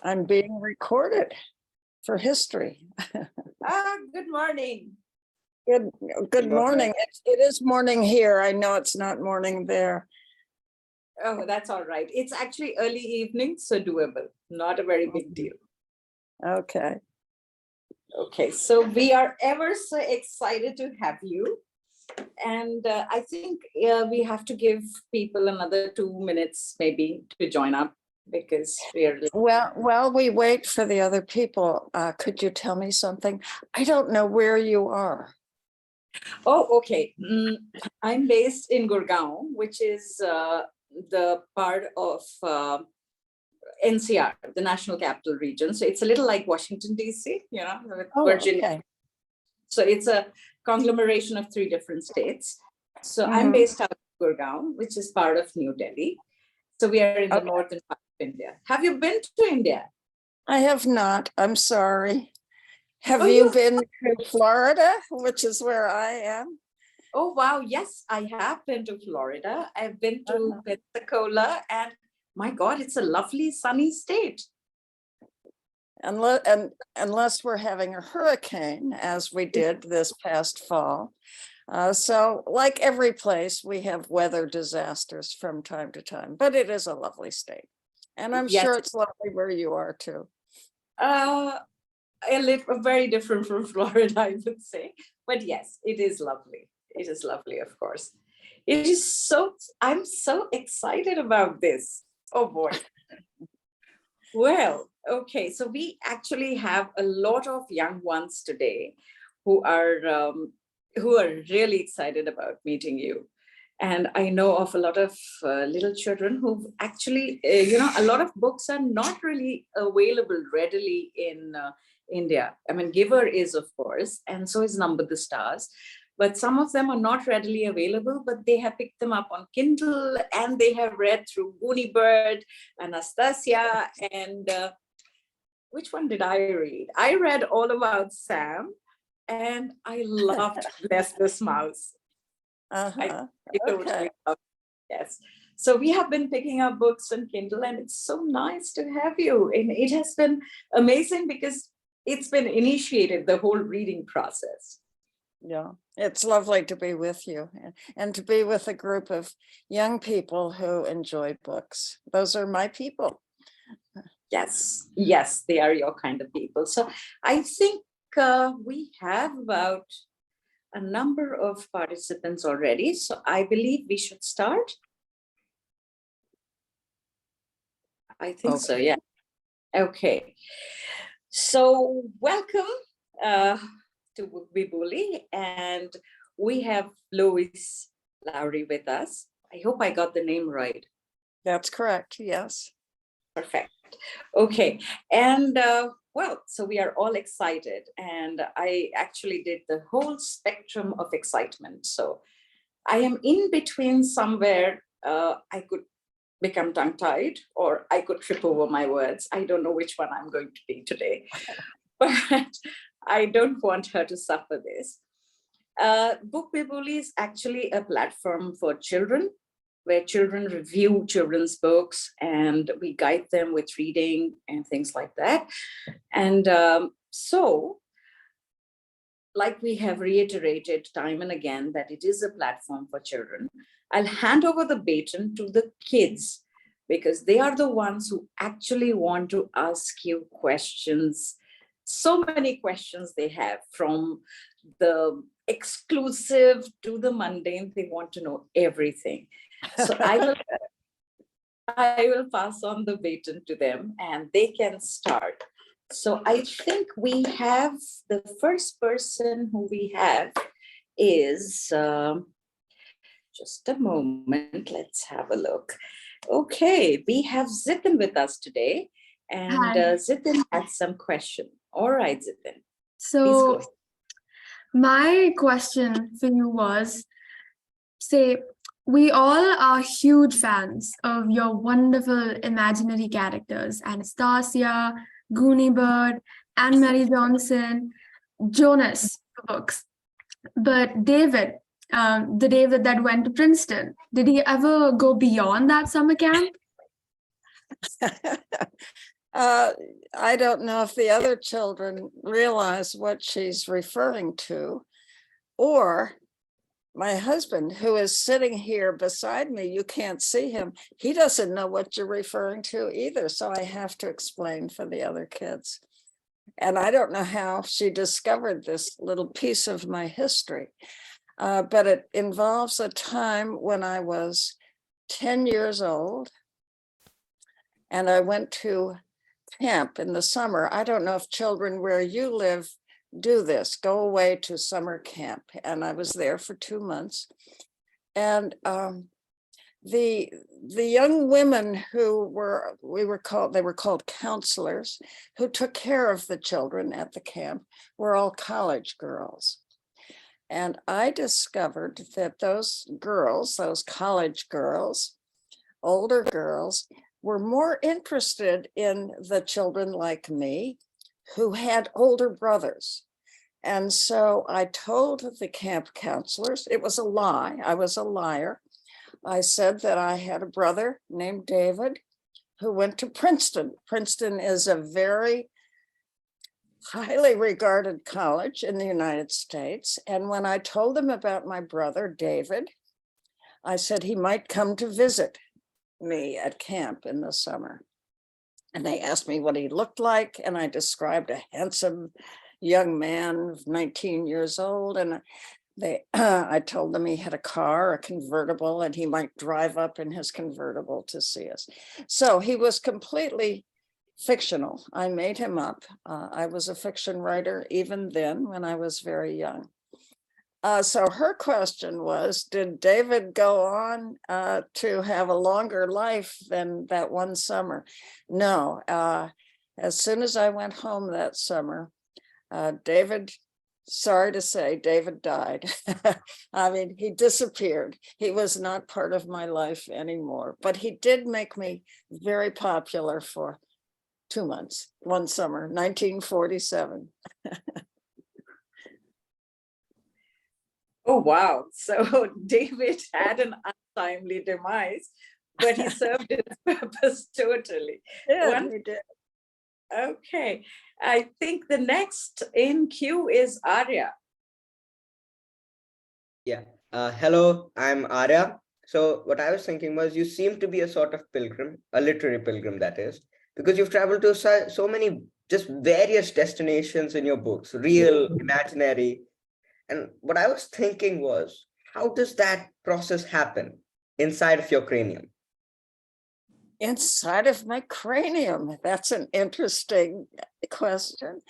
I'm being recorded for history. Good morning. Good morning. It is morning here. I know it's not morning there. Oh, that's all right. It's actually early evening, so doable. Not a very big deal. Okay. Okay, so we are ever so excited to have you. And I think we have to give people another 2 minutes maybe to join up because we are. Well, while we wait for the other people, could you tell me something? I don't know where you are. Oh, okay. I'm based in Gurgaon, which is the part of NCR, the National Capital Region. So it's a little like Washington, D.C., with Virginia. Okay. So it's a conglomeration of 3 different states. So I'm based out of Gurgaon, which is part of New Delhi. So we are in the northern part of India. Have you been to India? I have not. I'm sorry. Have you been to Florida, which is where I am? Oh, wow. Yes, I have been to Florida. I've been to Pensacola, and my God, it's a lovely sunny state. Unless we're having a hurricane, as we did this past fall. So like every place, we have weather disasters from time to time, but it is a lovely state. And I'm sure it's lovely where you are too. I live very different from Florida, I would say. But yes, it is lovely. It is lovely, of course. It is so, I'm so excited about this. Oh boy. Well, okay. So we actually have a lot of young ones today who are really excited about meeting you. And I know of a lot of little children who've actually, a lot of books are not really available readily in India. I mean, Giver is, of course, and so is Number the Stars. But some of them are not readily available, but they have picked them up on Kindle and they have read through Goonie Bird, Anastasia, and which one did I read? I read all about Sam and I loved Bless This Mouse. Okay. Yes. So we have been picking up books on Kindle and it's so nice to have you. And it has been amazing because it's been initiated, the whole reading process. Yeah, it's lovely to be with you and to be with a group of young people who enjoy books. Those are my people. Yes, they are your kind of people. So I think we have about a number of participants already. So I believe we should start. I think so, yeah. Okay. So welcome to Bookbibuli, and we have Lois Lowry with us. I hope I got the name right. That's correct, yes. Perfect. Okay, and so we are all excited, and I actually did the whole spectrum of excitement. So I am in between somewhere. I could become tongue-tied or I could trip over my words. I don't know which one I'm going to be today, but I don't want her to suffer this. Bookbibuli is actually a platform for children where children review children's books and we guide them with reading and things like that. And so, like we have reiterated time and again that it is a platform for children, I'll hand over the baton to the kids because they are the ones who actually want to ask you questions. So many questions they have, from the exclusive to the mundane. They want to know everything. So I will pass on the baton to them and they can start. So I think we have the first person who we have is, just a moment, let's have a look. Okay, we have Zitin with us today, and Zitin had some question. All right, Zitin. So my question for you was, say, we all are huge fans of your wonderful imaginary characters, Anastasia, Goonie Bird, Anne Mary Johnson, Jonas books. But David, the David that went to Princeton, did he ever go beyond that summer camp? I don't know if the other children realize what she's referring to, or my husband, who is sitting here beside me, you can't see him. He doesn't know what you're referring to either. So I have to explain for the other kids. And I don't know how she discovered this little piece of my history, but it involves a time when I was 10 years old and I went to camp in the summer. I don't know if children where you live do this, go away to summer camp. And I was there for 2 months. And the young women who they were called counselors, who took care of the children at the camp, were all college girls. And I discovered that those girls, those college girls, older girls, were more interested in the children like me who had older brothers. And so I told the camp counselors, it was a lie, I was a liar. I said that I had a brother named David who went to Princeton. Princeton is a very highly regarded college in the United States. And when I told them about my brother, David, I said he might come to visit me at camp in the summer. And they asked me what he looked like, and I described a handsome young man of 19 years old. And I told them he had a car, a convertible, and he might drive up in his convertible to see us. So he was completely fictional. I made him up. I was a fiction writer even then when I was very young. So her question was, did David go on to have a longer life than that one summer? No. As soon as I went home that summer, David, sorry to say, David died. I mean, he disappeared. He was not part of my life anymore, but he did make me very popular for 2 months, one summer, 1947. Oh, wow. So David had an untimely demise, but he served his purpose totally. Yeah, he did. Okay. I think the next in queue is Arya. Yeah. Hello, I'm Arya. So what I was thinking was, you seem to be a sort of pilgrim, a literary pilgrim, that is, because you've traveled to so many just various destinations in your books, real, imaginary. And what I was thinking was, how does that process happen inside of your cranium? Inside of my cranium? That's an interesting question.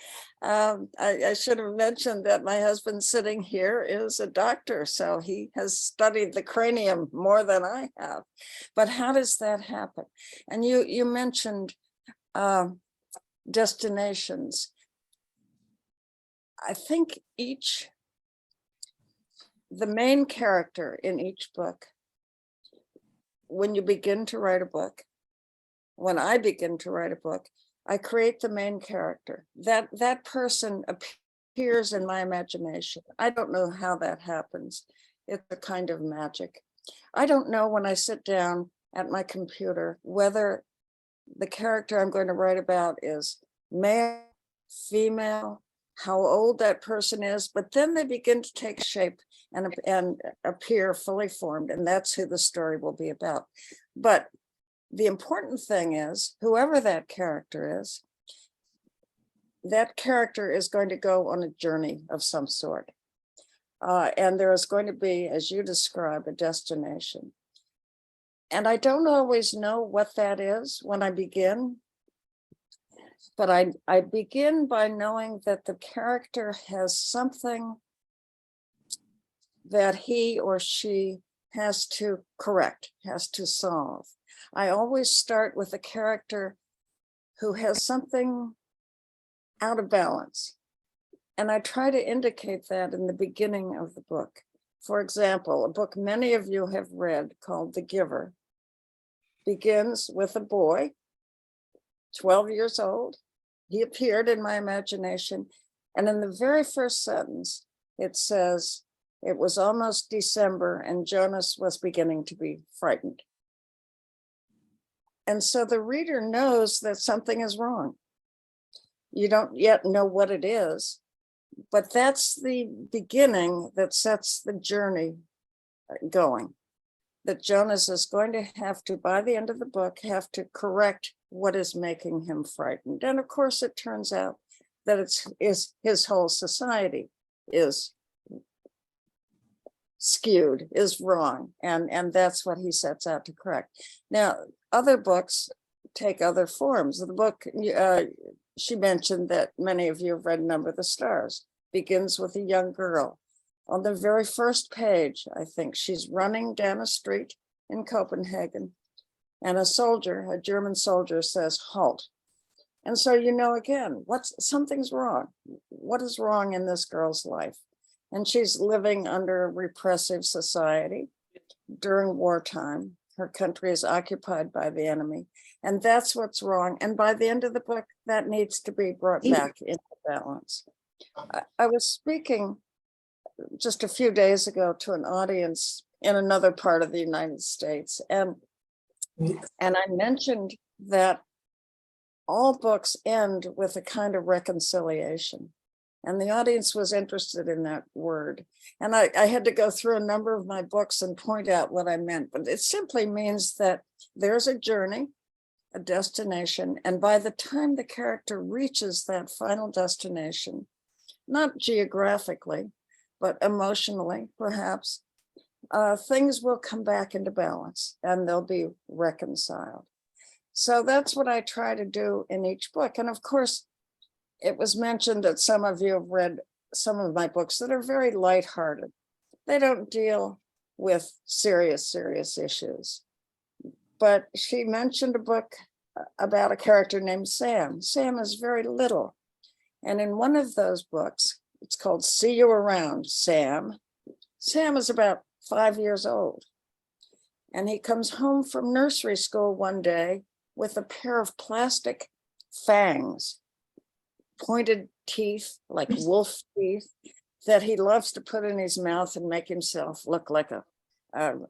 I should have mentioned that my husband sitting here is a doctor, so he has studied the cranium more than I have. But how does that happen? And you mentioned destinations. I think the main character in each book, when you begin to write a book, when I begin to write a book, I create the main character. That person appears in my imagination. I don't know how that happens. It's a kind of magic. I don't know when I sit down at my computer whether the character I'm going to write about is male, female, how old that person is, but then they begin to take shape and appear fully formed, and that's who the story will be about. But the important thing is, whoever that character is going to go on a journey of some sort. And there is going to be, as you describe, a destination. And I don't always know what that is when I begin, but I begin by knowing that the character has something that he or she has to correct, has to solve. I always start with a character who has something out of balance. And I try to indicate that in the beginning of the book. For example, a book many of you have read called The Giver begins with a boy, 12 years old. He appeared in my imagination. And in the very first sentence, it says, it was almost December and Jonas was beginning to be frightened. And so the reader knows that something is wrong. You don't yet know what it is, but that's the beginning that sets the journey going. That Jonas is going to have to, by the end of the book, have to correct what is making him frightened. And of course, it turns out that it's his whole society is skewed, is wrong. And that's what he sets out to correct. Now, other books take other forms. The book, she mentioned that many of you have read Number the Stars, begins with a young girl. On the very first page, I think, she's running down a street in Copenhagen, and a soldier, a German soldier, says, "Halt." And so you know, again, something's wrong. What is wrong in this girl's life? And she's living under a repressive society during wartime. Her country is occupied by the enemy, and that's what's wrong. And by the end of the book, that needs to be brought back into balance. I was speaking just a few days ago to an audience in another part of the United States, and I mentioned that all books end with a kind of reconciliation. And the audience was interested in that word. And I had to go through a number of my books and point out what I meant, but it simply means that there's a journey, a destination, and by the time the character reaches that final destination, not geographically, but emotionally, perhaps, things will come back into balance and they'll be reconciled. So that's what I try to do in each book. And of course, it was mentioned that some of you have read some of my books that are very lighthearted. They don't deal with serious issues. But she mentioned a book about a character named Sam. Sam is very little. And in one of those books, it's called See You Around, Sam. Sam is about 5 years old. And he comes home from nursery school one day with a pair of plastic fangs, pointed teeth, like wolf teeth, that he loves to put in his mouth and make himself look like a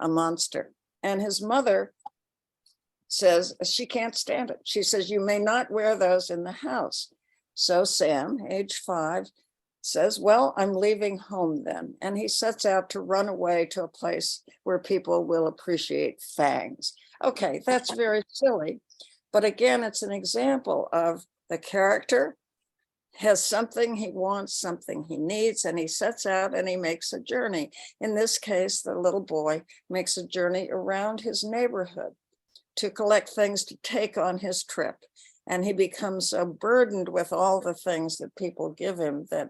monster. And his mother says she can't stand it. She says, "You may not wear those in the house." So Sam, age 5, says, "Well, I'm leaving home then." And he sets out to run away to a place where people will appreciate fangs. Okay, that's very silly. But again, it's an example of the character has something he wants, something he needs, and he sets out and he makes a journey. In this case, the little boy makes a journey around his neighborhood to collect things to take on his trip. And he becomes so burdened with all the things that people give him that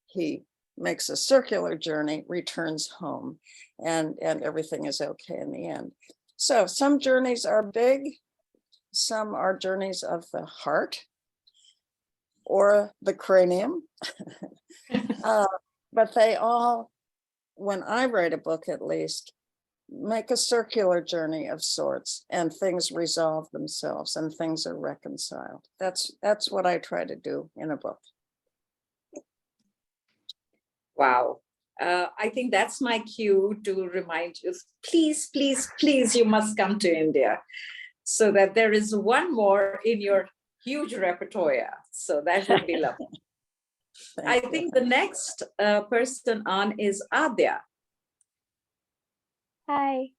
he makes a circular journey, returns home, and everything is okay in the end. So some journeys are big, some are journeys of the heart or the cranium. But they all, when I write a book at least, make a circular journey of sorts, and things resolve themselves and things are reconciled. That's what I try to do in a book. Wow. I think that's my cue to remind you, please, please, please, you must come to India, so that there is one more in your huge repertoire. So that would be lovely. I think the next person on is Adya. Hi.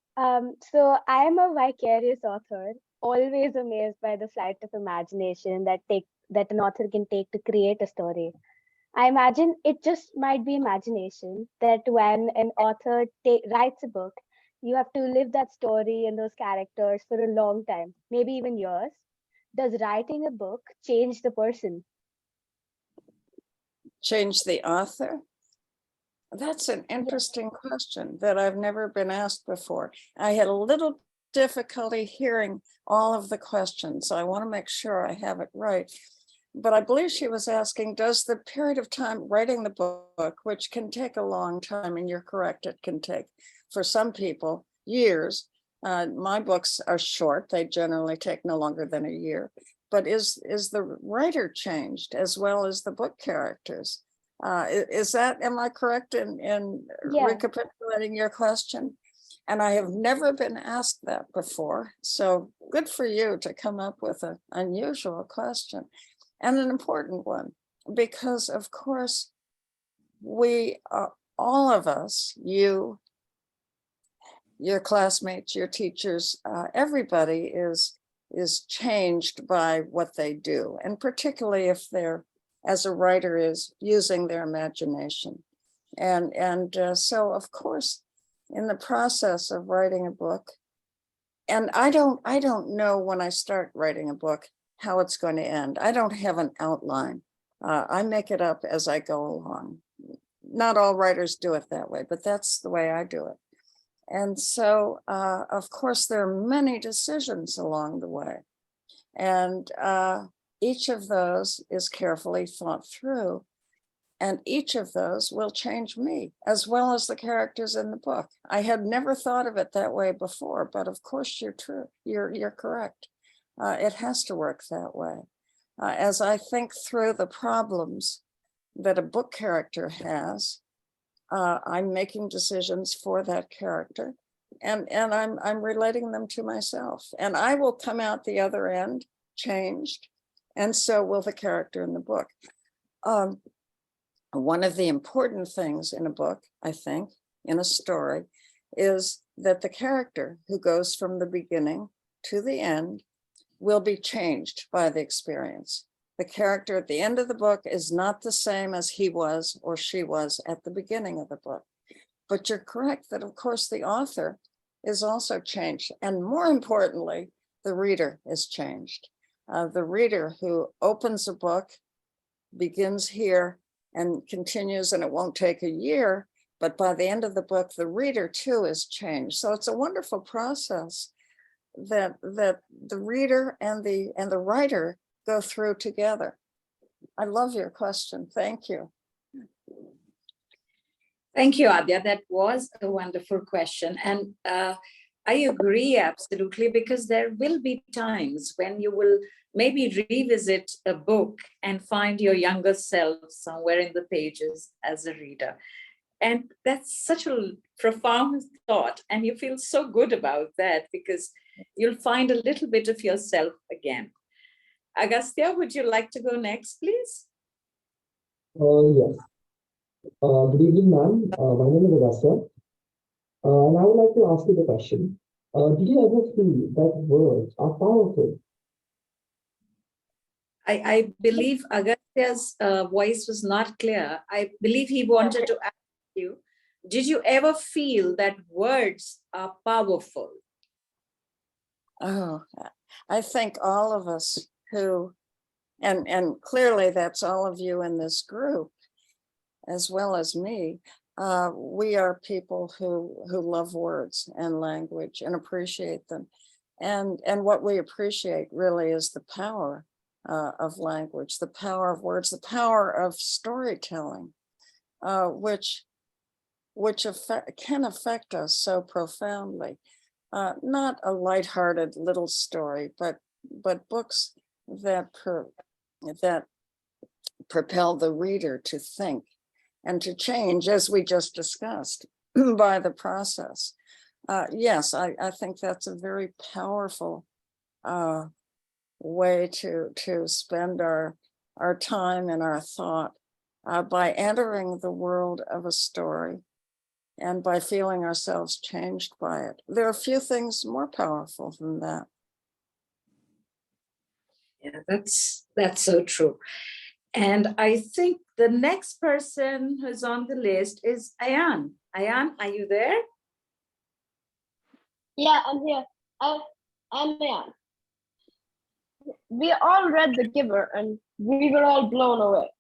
So I am a vicarious author, always amazed by the flight of imagination that an author can take to create a story. I imagine it just might be imagination that when an author writes a book, you have to live that story and those characters for a long time, maybe even years. Does writing a book change the person? Change the author? That's an interesting question that I've never been asked before. I had a little difficulty hearing all of the questions, so I want to make sure I have it right. But I believe she was asking, does the period of time writing the book, which can take a long time, and you're correct, it can take, for some people, years. My books are short. They generally take no longer than a year. But is the writer changed as well as the book characters? Is that, am I correct in Yeah. recapitulating your question? And I have never been asked that before. So good for you to come up with an unusual question and an important one, because of course, we are, all of us, you, your classmates, your teachers, everybody is changed by what they do. And particularly if they're, as a writer, is using their imagination. And so of course, in the process of writing a book, and I don't know when I start writing a book how it's going to end. I don't have an outline. I make it up as I go along. Not all writers do it that way, but that's the way I do it. And so, of course, there are many decisions along the way. And each of those is carefully thought through. And each of those will change me, as well as the characters in the book. I had never thought of it that way before, but of course you're true. You're correct. It has to work that way. As I think through the problems that a book character has, I'm making decisions for that character, and I'm relating them to myself. And I will come out the other end changed, and so will the character in the book. One of the important things in a book, I think, in a story, is that the character who goes from the beginning to the end will be changed by the experience. The character at the end of the book is not the same as he was or she was at the beginning of the book. But you're correct that, of course, the author is also changed. And more importantly, the reader is changed. The reader who opens a book, begins here, and continues, and it won't take a year, but by the end of the book, the reader too is changed. So it's a wonderful process that the reader and the writer go through together. I love your question. Thank you. Thank you, Adya. That was a wonderful question. And I agree absolutely, because there will be times when you will maybe revisit a book and find your younger self somewhere in the pages as a reader. And that's such a profound thought. And you feel so good about that, because you'll find a little bit of yourself again. Agastya, would you like to go next, please? Yes. Good evening, ma'am. My name is Agastya. And I would like to ask you the question. Did you ever feel that words are powerful? I believe Agastya's voice was not clear. I believe he wanted to ask you, did you ever feel that words are powerful? Oh, I think all of us who, and clearly that's all of you in this group, as well as me, we are people who love words and language and appreciate them. And what we appreciate really is the power of language, the power of words, the power of storytelling, which can affect us so profoundly. Not a lighthearted little story, but books that propel the reader to think and to change, as we just discussed, by the process. Yes, I think that's a very powerful way to spend our time and our thought, by entering the world of a story and by feeling ourselves changed by it. There are few things more powerful than that. Yeah, that's so true. And I think the next person who's on the list is Ayan. Ayan, are you there? Yeah, I'm here. I'm Ayan. We all read The Giver and we were all blown away.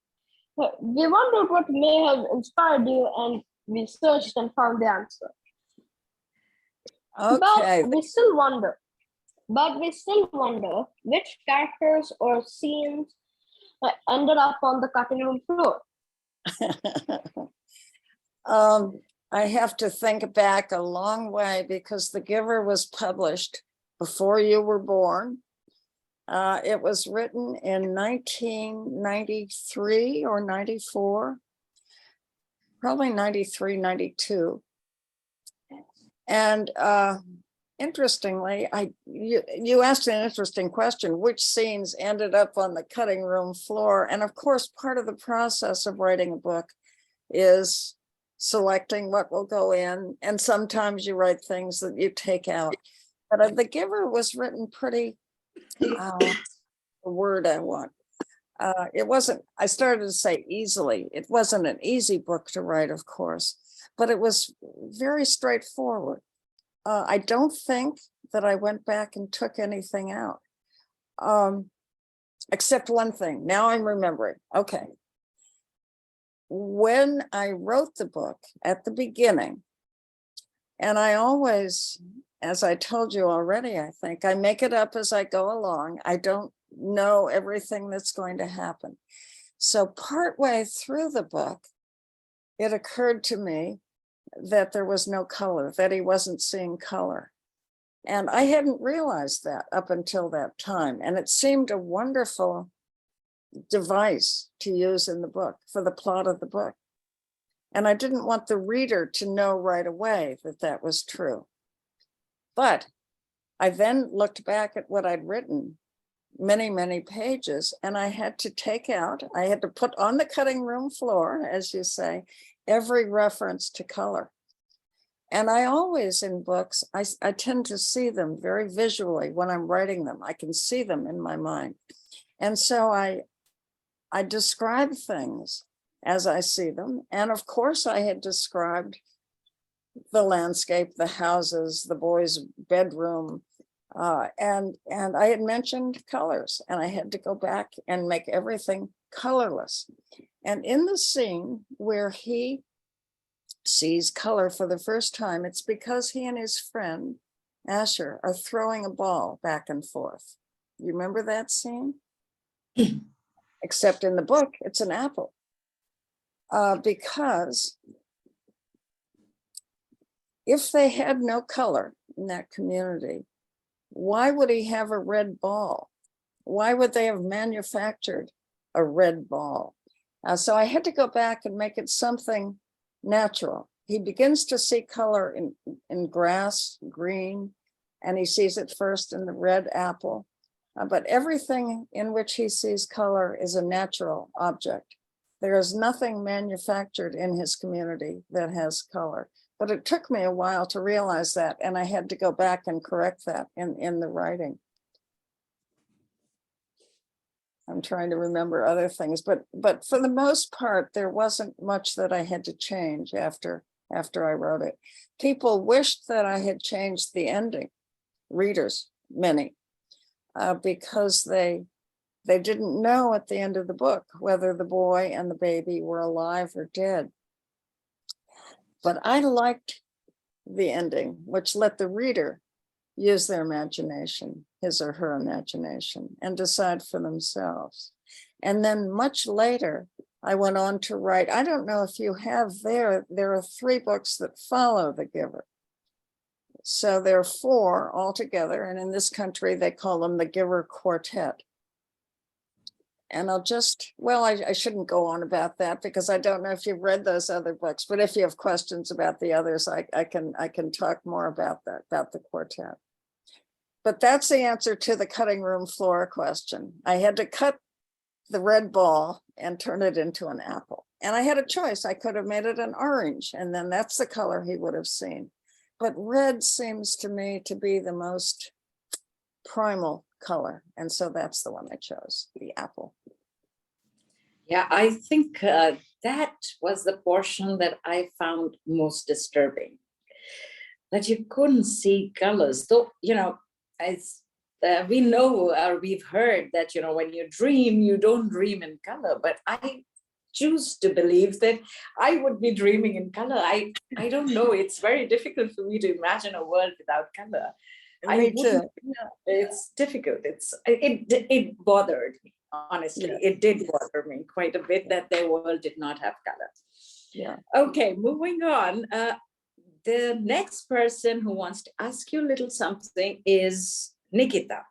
We wondered what may have inspired you, and we searched and found the answer. Okay. But we still wonder which characters or scenes ended up on the cutting room floor. I have to think back a long way, because The Giver was published before you were born. It was written in 1993 or 94, probably 93, 92. And interestingly, you asked an interesting question, which scenes ended up on the cutting room floor? And of course, part of the process of writing a book is selecting what will go in. And sometimes you write things that you take out. But The Giver was written pretty, the word I want. It wasn't, I started to say easily. It wasn't an easy book to write, of course, but it was very straightforward. I don't think that I went back and took anything out, except one thing. Now I'm remembering. Okay. When I wrote the book at the beginning, and I always, as I told you already, I think I make it up as I go along. I don't know everything that's going to happen. So partway through the book, it occurred to me that there was no color, that he wasn't seeing color. And I hadn't realized that up until that time. And it seemed a wonderful device to use in the book for the plot of the book. And I didn't want the reader to know right away that that was true. But I then looked back at what I'd written, many, many pages, and I had to take out, I had to put on the cutting room floor, as you say, every reference to color. And I always, in books, I tend to see them very visually when I'm writing them. I can see them in my mind. And so I describe things as I see them. And of course, I had described the landscape, the houses, the boys' bedroom, and I had mentioned colors, and I had to go back and make everything colorless. And in the scene where he sees color for the first time, it's because he and his friend Asher are throwing a ball back and forth. You remember that scene? Except in the book, it's an apple. Because if they had no color in that community, why would he have a red ball? Why would they have manufactured a red ball? So I had to go back and make it something natural. He begins to see color in grass, green, and he sees it first in the red apple. But everything in which he sees color is a natural object. There is nothing manufactured in his community that has color. But it took me a while to realize that, and I had to go back and correct that in the writing. I'm trying to remember other things, but for the most part, there wasn't much that I had to change after I wrote it. People wished that I had changed the ending, readers, many, because they didn't know at the end of the book whether the boy and the baby were alive or dead. But I liked the ending, which let the reader use their imagination, his or her imagination, and decide for themselves. And then much later, I went on to write, I don't know if you have there are 3 books that follow The Giver. So there are 4 altogether, and in this country, they call them the Giver Quartet. And I'll just, well, I shouldn't go on about that because I don't know if you've read those other books, but if you have questions about the others, I can talk more about that, about the quartet. But that's the answer to the cutting room floor question. I had to cut the red ball and turn it into an apple. And I had a choice. I could have made it an orange, and then that's the color he would have seen. But red seems to me to be the most primal color. And so that's the one I chose, the apple. Yeah, I think that was the portion that I found most disturbing, that you couldn't see colors. Though, you know, as we know or we've heard that, you know, when you dream, you don't dream in color, but I choose to believe that I would be dreaming in color. I don't know. It's very difficult for me to imagine a world without color. Me too. It's difficult. It bothered me, honestly. Yes. It did bother me quite a bit that their world did not have color. Yeah. Okay, moving on. The next person who wants to ask you a little something is Nikita.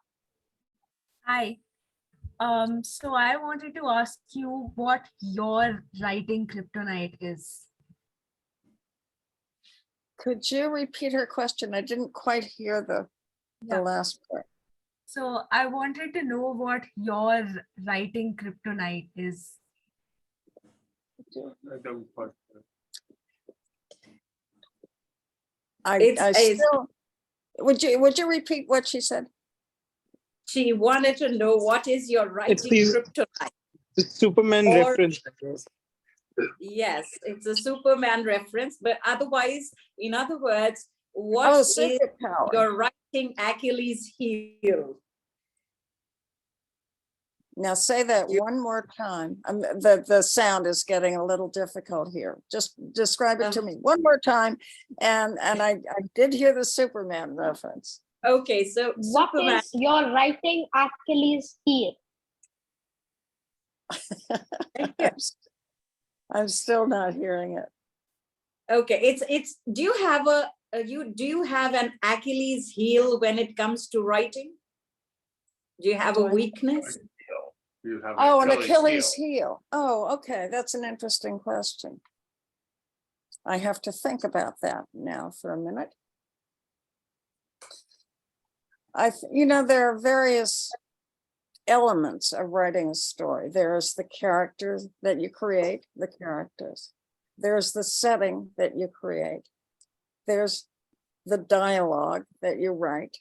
Hi. So I wanted to ask you what your writing kryptonite is. Could you repeat her question? I didn't quite hear the Yeah. last part. So I wanted to know what your writing kryptonite is. It's Still, would you repeat what she said? she wanted to know what is your writing kryptonite. The Superman Or- reference, I guess. Yes, it's a Superman reference, but otherwise, in other words, what Oh, is superpower. your writing Achilles heel? Now say that one more time. The sound is getting a little difficult here. Just describe it to me one more time. And I did hear the Superman reference. Okay, so What Superman. is your writing Achilles heel? I'm still not hearing it. Okay, it's. Do you have an Achilles heel when it comes to writing? Do you have a weakness? Oh, an Achilles heel. Oh, okay. That's an interesting question. I have to think about that now for a minute. There are various elements of writing a story. There's the characters that you create, the characters. There's the setting that you create. There's the dialogue that you write.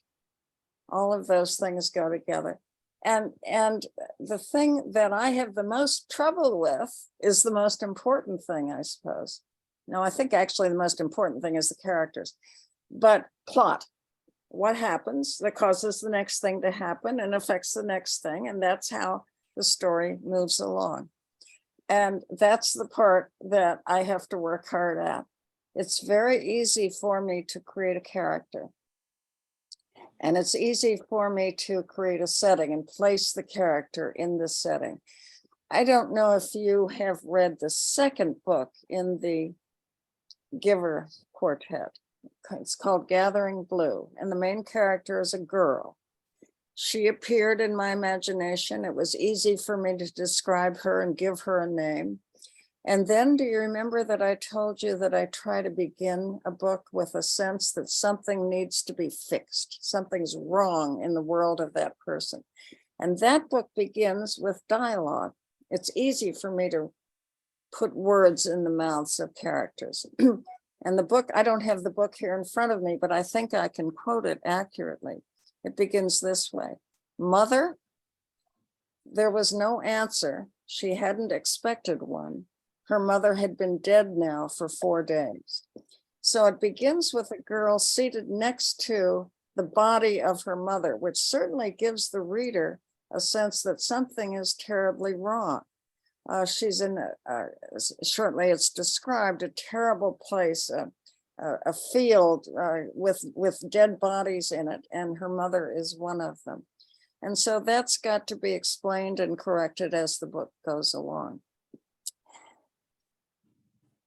All of those things go together. And the thing that I have the most trouble with is the most important thing, I suppose. No, I think actually the most important thing is the characters, but plot. What happens that causes the next thing to happen and affects the next thing. And that's how the story moves along. And that's the part that I have to work hard at. It's very easy for me to create a character. And it's easy for me to create a setting and place the character in the setting. I don't know if you have read the second book in the Giver Quartet. It's called Gathering Blue, and the main character is a girl. She appeared in my imagination. It was easy for me to describe her and give her a name. And then do you remember that I told you that I try to begin a book with a sense that something needs to be fixed, something's wrong in the world of that person. And that book begins with dialogue. It's easy for me to put words in the mouths of characters. And the book, I don't have the book here in front of me, but I think I can quote it accurately. It begins this way. Mother, there was no answer. She hadn't expected one. Her mother had been dead now for 4 days. So it begins with a girl seated next to the body of her mother, which certainly gives the reader a sense that something is terribly wrong. She's in, shortly it's described, a terrible place, a field with dead bodies in it, and her mother is one of them. And so that's got to be explained and corrected as the book goes along.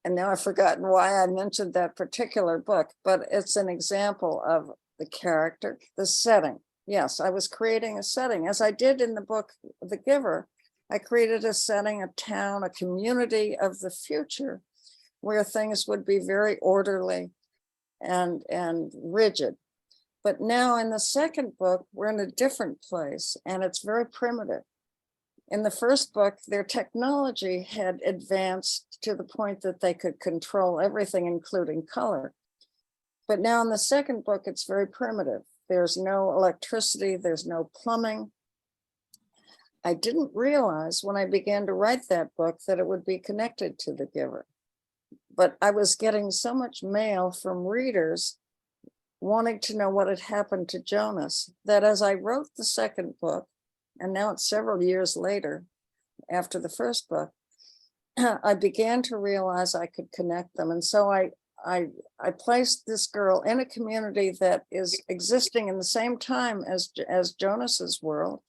And now I've forgotten why I mentioned that particular book, but it's an example of the character, the setting. Yes, I was creating a setting, as I did in the book, The Giver. I created a setting, a town, a community of the future where things would be very orderly and rigid. But now in the second book, we're in a different place and it's very primitive. In the first book, their technology had advanced to the point that they could control everything, including color. But now in the second book, it's very primitive. There's no electricity, there's no plumbing. I didn't realize when I began to write that book that it would be connected to The Giver. But I was getting so much mail from readers wanting to know what had happened to Jonas that as I wrote the second book, and now it's several years later after the first book, I began to realize I could connect them. And so I placed this girl in a community that is existing in the same time as Jonas's world.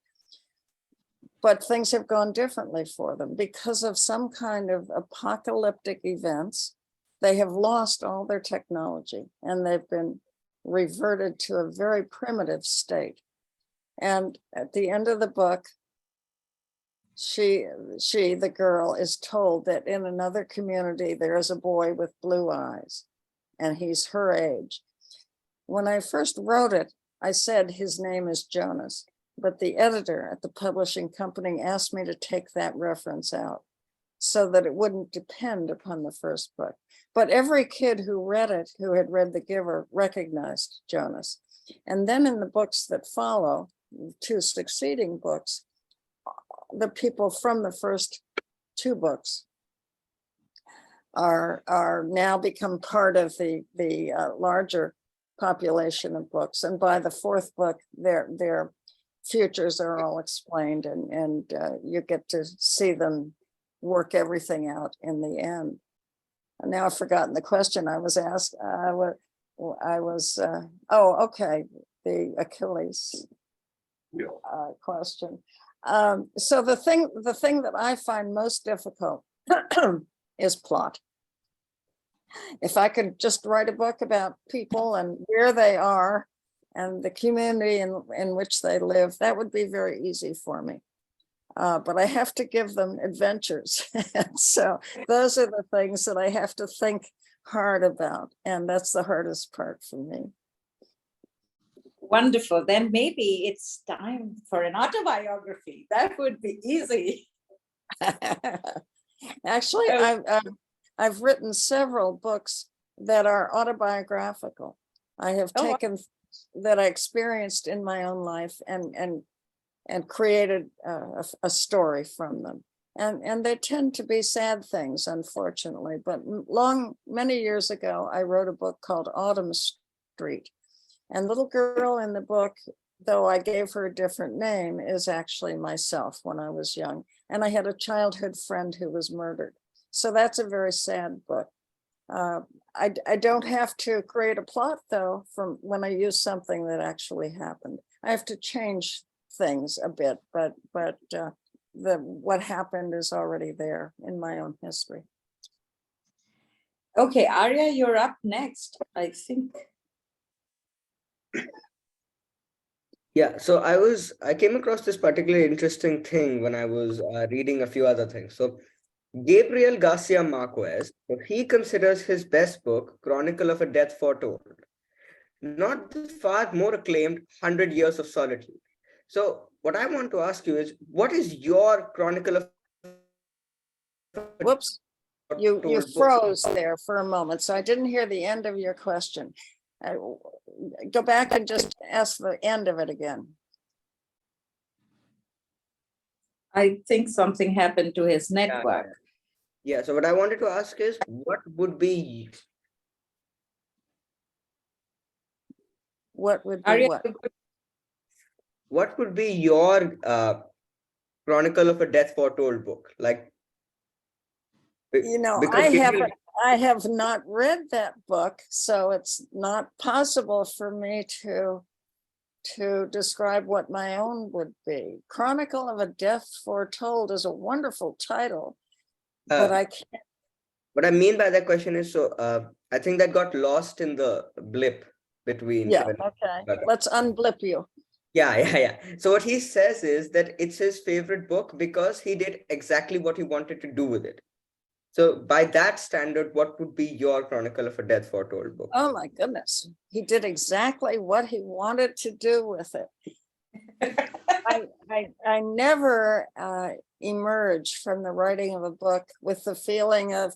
But things have gone differently for them because of some kind of apocalyptic events. They have lost all their technology and they've been reverted to a very primitive state. And at the end of the book, the girl, is told that in another community, there is a boy with blue eyes. and he's her age. When I first wrote it, I said his name is Jonas, but the editor at the publishing company asked me to take that reference out so that it wouldn't depend upon the first book. But every kid who read it, who had read The Giver, recognized Jonas. And then in the books that follow, 2 succeeding books, the people from the first 2 books are now become part of the larger population of books. And by the 4th book, their futures are all explained, and you get to see them work everything out in the end. And now I've forgotten the question I was asked. The Achilles question. So the thing that I find most difficult is plot. If I could just write a book about people and where they are and the community in which they live, that would be very easy for me. But I have to give them adventures. And so those are the things that I have to think hard about. And that's the hardest part for me. Wonderful. Then maybe it's time for an autobiography. That would be easy. Actually, I've written several books that are autobiographical. I have taken that I experienced in my own life and created a story from them. And they tend to be sad things, unfortunately. But many years ago, I wrote a book called Autumn Street. And the little girl in the book, though I gave her a different name, is actually myself when I was young. And I had a childhood friend who was murdered. So that's a very sad book. I don't have to create a plot, though, from when I use something that actually happened. I have to change things a bit, but what happened is already there in my own history. Okay, Arya, you're up next, I think. Yeah, so I came across this particularly interesting thing when I was reading a few other things. So Gabriel Garcia Marquez, he considers his best book, Chronicle of a Death Foretold, not the far more acclaimed 100 Years of Solitude. So what I want to ask you is, what is your Chronicle of Whoops, you book? froze there for a moment, so I didn't hear the end of your question. Go back and just ask the end of it again. I think something happened to his network. Yeah, so what I wanted to ask is, what would be Arya, what would be your Chronicle of a Death Foretold book? Like, You know, I have not read that book, so it's not possible for me to describe what my own would be. Chronicle of a Death Foretold is a wonderful title, but I can't. What I mean by that question is, so I think that got lost in the blip between. Yeah, okay. Let's unblip you. Yeah. So what he says is that it's his favorite book because he did exactly what he wanted to do with it. So by that standard, what would be your Chronicle of a Death Foretold book? Oh my goodness. He did exactly what he wanted to do with it. I never emerge from the writing of a book with the feeling of,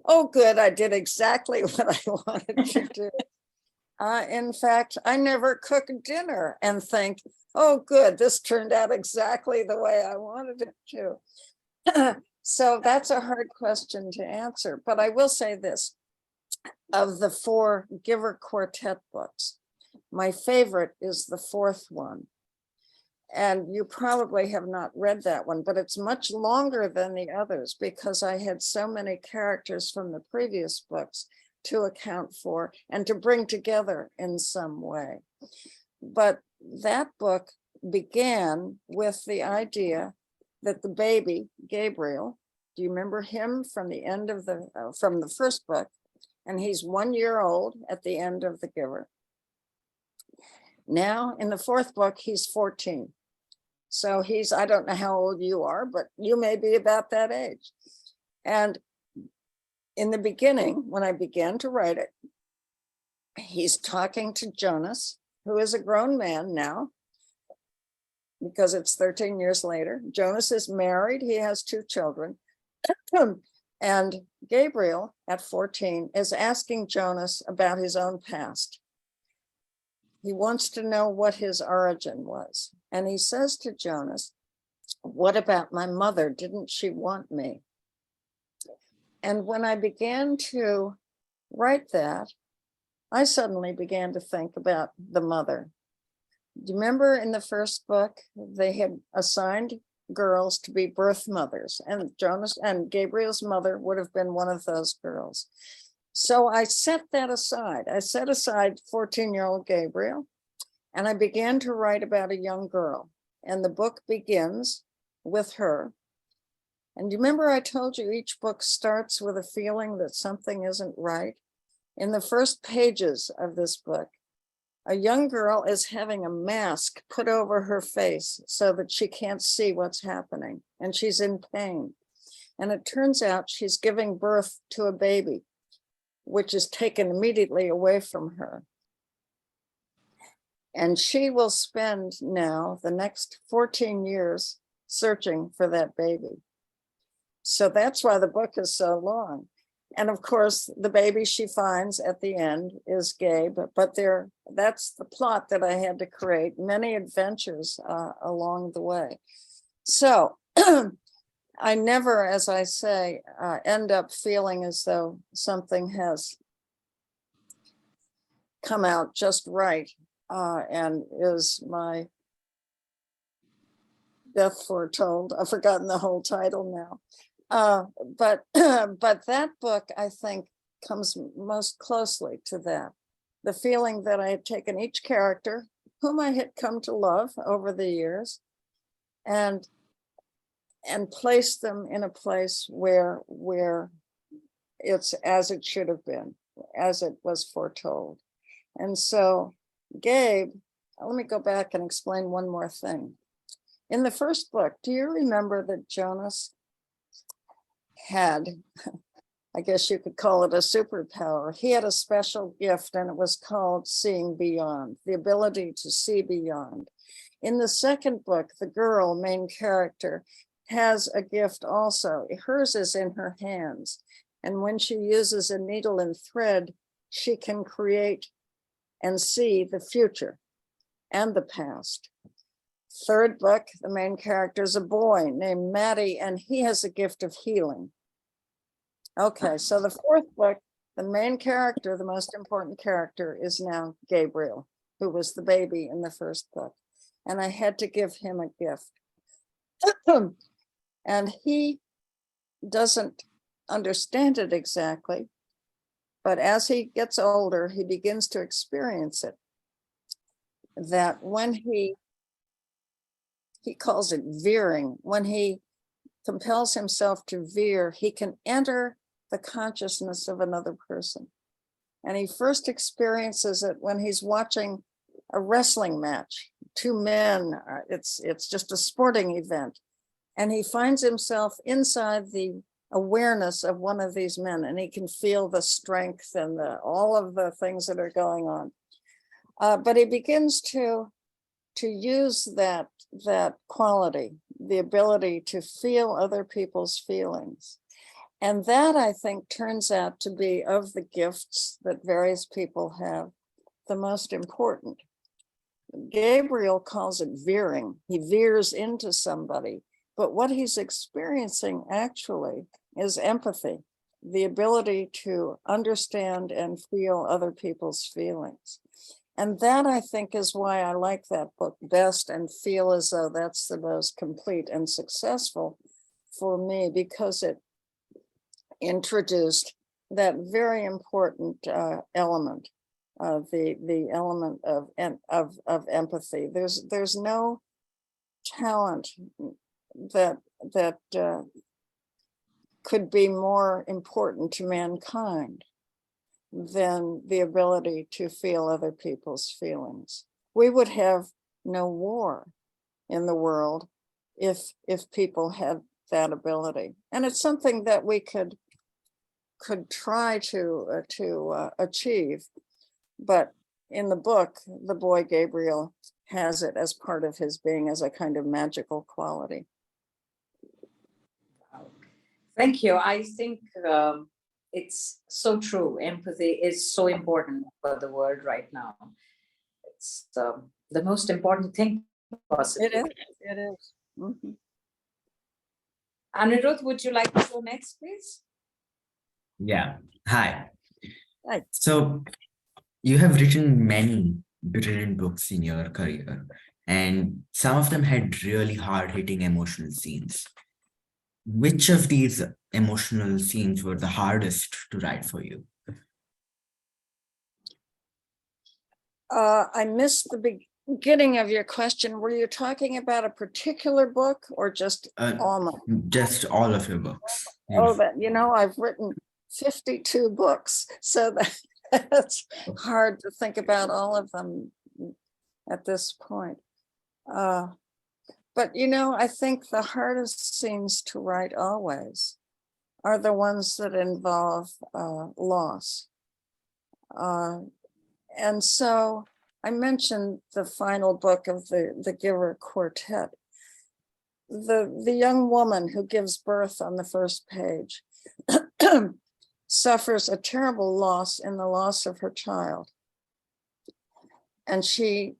oh, good, I did exactly what I wanted to do. In fact, I never cook dinner and think, oh, good, this turned out exactly the way I wanted it to. So that's a hard question to answer. But I will say this, of the 4 Giver Quartet books, my favorite is the 4th one. And you probably have not read that one, but it's much longer than the others because I had so many characters from the previous books to account for and to bring together in some way. But that book began with the idea that the baby, Gabriel, do you remember him from the end of from the first book? And he's 1 year old at the end of The Giver. Now in the 4th book, he's 14. So he's, I don't know how old you are, but you may be about that age. And in the beginning, when I began to write it, he's talking to Jonas, who is a grown man now, because it's 13 years later. Jonas is married, he has 2 children. And Gabriel, at 14, is asking Jonas about his own past. He wants to know what his origin was. And he says to Jonas, "What about my mother? Didn't she want me?" And when I began to write that, I suddenly began to think about the mother. Do you remember in the first book, they had assigned girls to be birth mothers, and Jonas and Gabriel's mother would have been one of those girls. So I set that aside. I set aside 14-year-old Gabriel, and I began to write about a young girl. And the book begins with her. And you remember I told you each book starts with a feeling that something isn't right? In the first pages of this book, a young girl is having a mask put over her face so that she can't see what's happening, and she's in pain. And it turns out she's giving birth to a baby, which is taken immediately away from her. And she will spend now the next 14 years searching for that baby. So that's why the book is so long. And of course, the baby she finds at the end is Gabe, but that's the plot that I had to create, many adventures along the way. So I never, as I say, end up feeling as though something has come out just right and is my death foretold. I've forgotten the whole title now. But that book, I think, comes most closely to that. The feeling that I had taken each character, whom I had come to love over the years, and placed them in a place where it's as it should have been, as it was foretold. And so Gabe, let me go back and explain one more thing. In the first book, do you remember that Jonas had, I guess you could call it a superpower? He had a special gift, and it was called seeing beyond, the ability to see beyond. In the second book, the girl, main character, has a gift also. Hers is in her hands. And when she uses a needle and thread, she can create and see the future and the past. Third book, the main character is a boy named Matty, and he has a gift of healing. Okay, so the fourth book, the main character, the most important character, is now Gabriel, who was the baby in the first book. And I had to give him a gift. And he doesn't understand it exactly, but as he gets older, he begins to experience it. That when he calls it veering, when he compels himself to veer, he can enter the consciousness of another person. And he first experiences it when he's watching a wrestling match, 2 men, it's just a sporting event. And he finds himself inside the awareness of one of these men, and he can feel the strength and all of the things that are going on. But he begins to use that quality, the ability to feel other people's feelings. And that, I think, turns out to be, of the gifts that various people have, the most important. Gabriel calls it veering. He veers into somebody, but what he's experiencing actually is empathy, the ability to understand and feel other people's feelings. And that, I think, is why I like that book best and feel as though that's the most complete and successful for me, because it introduced that very important element, the element of empathy. There's no talent that could be more important to mankind than the ability to feel other people's feelings. We would have no war in the world if people had that ability. And it's something that we could try to achieve. But in the book, the boy Gabriel has it as part of his being, as a kind of magical quality. Thank you. I think it's so true. Empathy is so important for the world right now. It's the most important thing possible. It is. It is. Mhm. Anirudh, would you like to go next, please? Yeah. Hi. Right. So you have written many brilliant books in your career, and some of them had really hard-hitting emotional scenes. Which of these emotional scenes were the hardest to write for you? I missed the beginning of your question. Were you talking about a particular book or just all my? Just all of your books. Oh, that, I've written 52 books, so that's hard to think about all of them at this point. But I think the hardest scenes to write always are the ones that involve loss. And so I mentioned the final book of the Giver Quartet. The young woman who gives birth on the first page suffers a terrible loss in the loss of her child. And she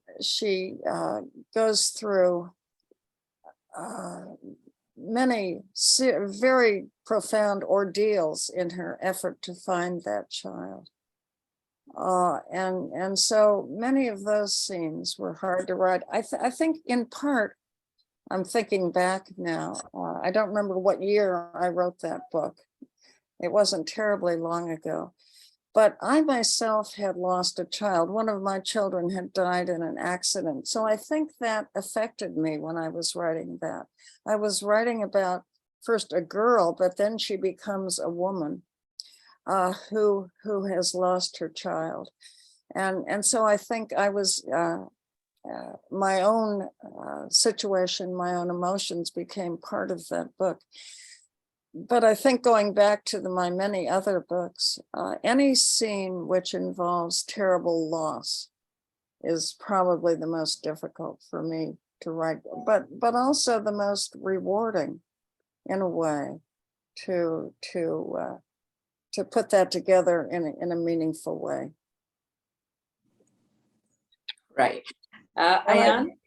goes through many very profound ordeals in her effort to find that child. And so many of those scenes were hard to write. I think in part, I'm thinking back now, I don't remember what year I wrote that book. It wasn't terribly long ago, but I myself had lost a child. One of my children had died in an accident. So I think that affected me when I was writing that. I was writing about first a girl, but then she becomes a woman who has lost her child. And so I think I was, my own situation, my own emotions became part of that book. But I think going back to my many other books, any scene which involves terrible loss is probably the most difficult for me to write, but also the most rewarding in a way to put that together in a meaningful way. Right. Ayan?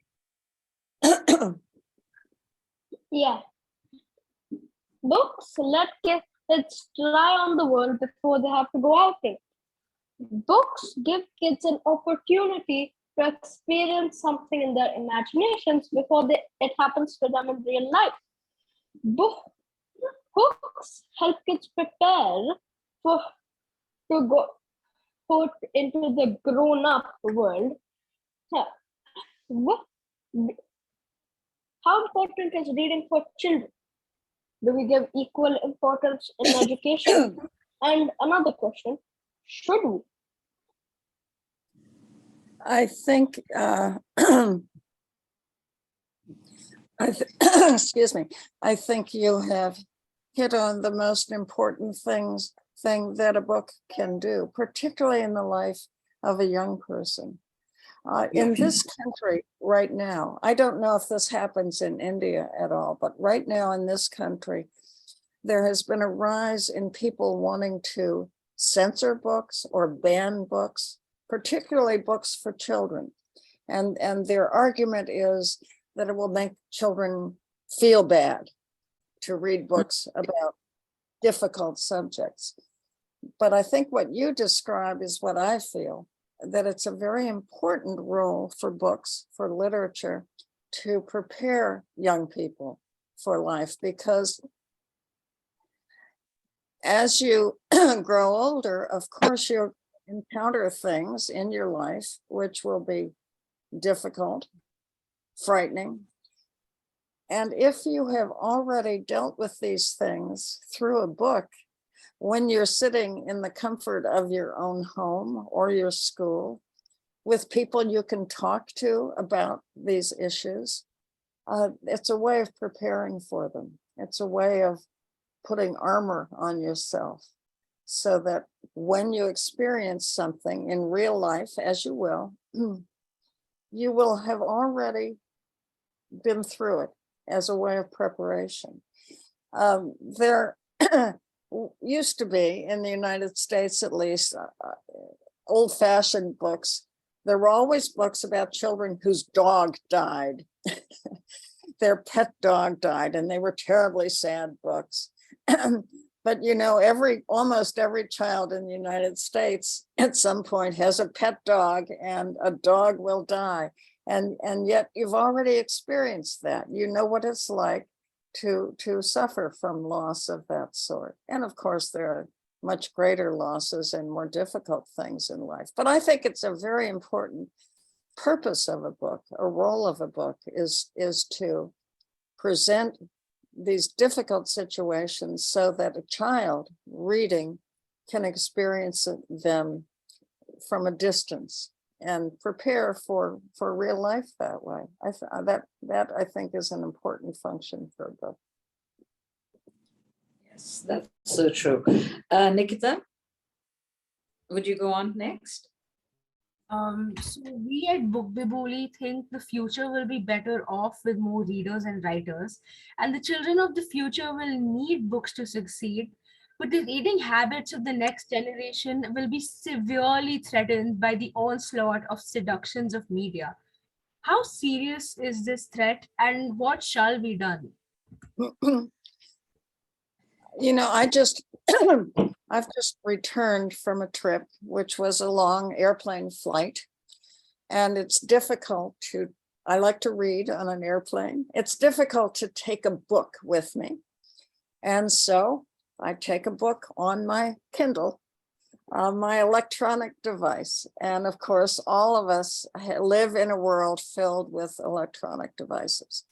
Yeah. Books let kids try on the world before they have to go outing. Books give kids an opportunity to experience something in their imaginations before it happens to them in real life. Books help kids prepare to go put into the grown-up world. How important is reading for children? Do we give equal importance in education? And another question, should we? I think, excuse me, I think you have hit on the most important thing that a book can do, particularly in the life of a young person. In this country right now, I don't know if this happens in India at all, but right now in this country, there has been a rise in people wanting to censor books or ban books, particularly books for children. And their argument is that it will make children feel bad to read books about difficult subjects. But I think what you describe is what I feel, that it's a very important role for books, for literature, to prepare young people for life, because as you grow older, of course, you'll encounter things in your life which will be difficult, frightening. And if you have already dealt with these things through a book, when you're sitting in the comfort of your own home or your school with people you can talk to about these issues, it's a way of preparing for them. It's a way of putting armor on yourself so that when you experience something in real life, as you will, you will have already been through it as a way of preparation. There used to be, in the United States at least, old-fashioned books. There were always books about children whose dog died. Their pet dog died, and they were terribly sad books. But you know, almost every child in the United States at some point has a pet dog, and a dog will die. And yet you've already experienced that. You know what it's like to suffer from loss of that sort. And of course, there are much greater losses and more difficult things in life. But I think it's a very important purpose of a book, a role of a book is to present these difficult situations so that a child reading can experience them from a distance and prepare for real life that way. That I think is an important function for a book. Yes, that's so true. Nikita, would you go on next? So we at Bookbibuli think the future will be better off with more readers and writers, and the children of the future will need books to succeed. But the reading habits of the next generation will be severely threatened by the onslaught of seductions of media. How serious is this threat, and what shall be done? You know, I've just returned from a trip, which was a long airplane flight. And it's difficult I like to read on an airplane. It's difficult to take a book with me. And so I take a book on my Kindle, on my electronic device. And of course, all of us live in a world filled with electronic devices.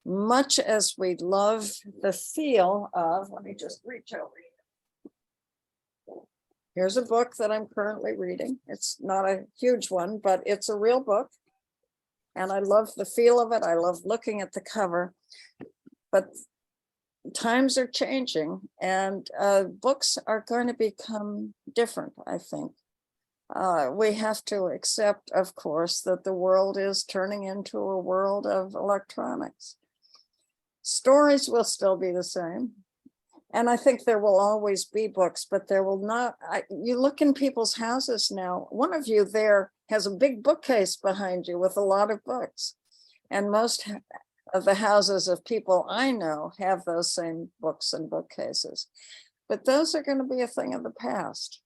Much as we love the feel of, let me just reach over here. Here's a book that I'm currently reading. It's not a huge one, but it's a real book. And I love the feel of it. I love looking at the cover. But times are changing, and books are going to become different, I think. We have to accept, of course, that the world is turning into a world of electronics. Stories will still be the same. And I think there will always be books, but there will not. You look in people's houses now, one of you there has a big bookcase behind you with a lot of books. And most of the houses of people I know have those same books and bookcases. But those are going to be a thing of the past.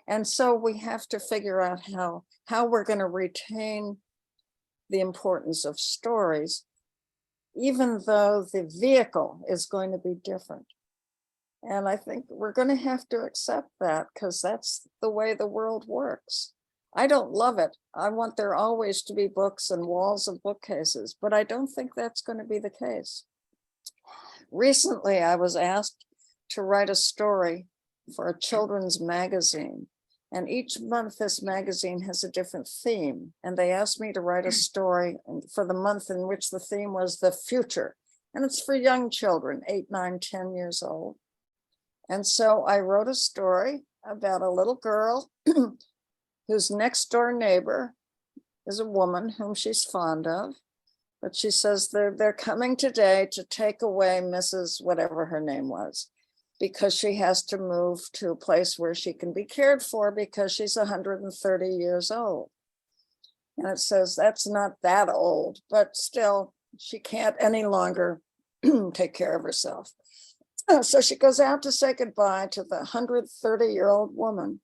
And so we have to figure out how we're going to retain the importance of stories, even though the vehicle is going to be different. And I think we're going to have to accept that, because that's the way the world works. I don't love it. I want there always to be books and walls of bookcases, but I don't think that's going to be the case. Recently, I was asked to write a story for a children's magazine. And each month, this magazine has a different theme. And they asked me to write a story for the month in which the theme was the future. And it's for young children, 8, 9, 10 years old. And so I wrote a story about a little girl whose next door neighbor is a woman whom she's fond of. But she says they're coming today to take away Mrs. whatever her name was, because she has to move to a place where she can be cared for because she's 130 years old. And it says that's not that old, but still she can't any longer take care of herself. So she goes out to say goodbye to the 130-year-old woman.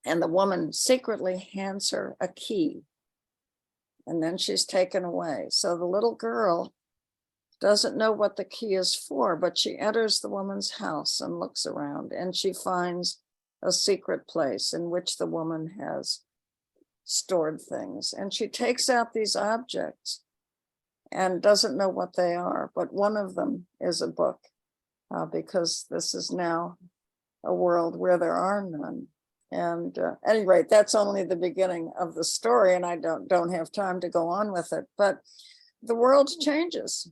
And the woman secretly hands her a key. And then she's taken away. So the little girl doesn't know what the key is for, but she enters the woman's house and looks around, and she finds a secret place in which the woman has stored things. And she takes out these objects and doesn't know what they are, but one of them is a book, because this is now a world where there are none. And at any rate, that's only the beginning of the story, and I don't have time to go on with it. But the world changes,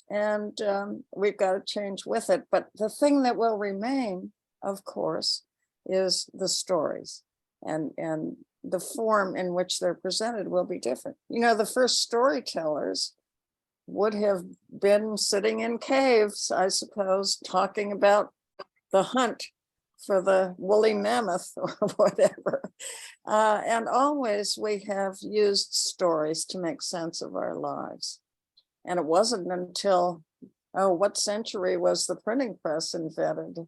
and we've got to change with it. But the thing that will remain of course, is the stories, and the form in which they're presented will be different. You know, the first storytellers would have been sitting in caves, I suppose, talking about the hunt for the woolly mammoth or whatever. And always we have used stories to make sense of our lives. And it wasn't until, oh, what century was the printing press invented?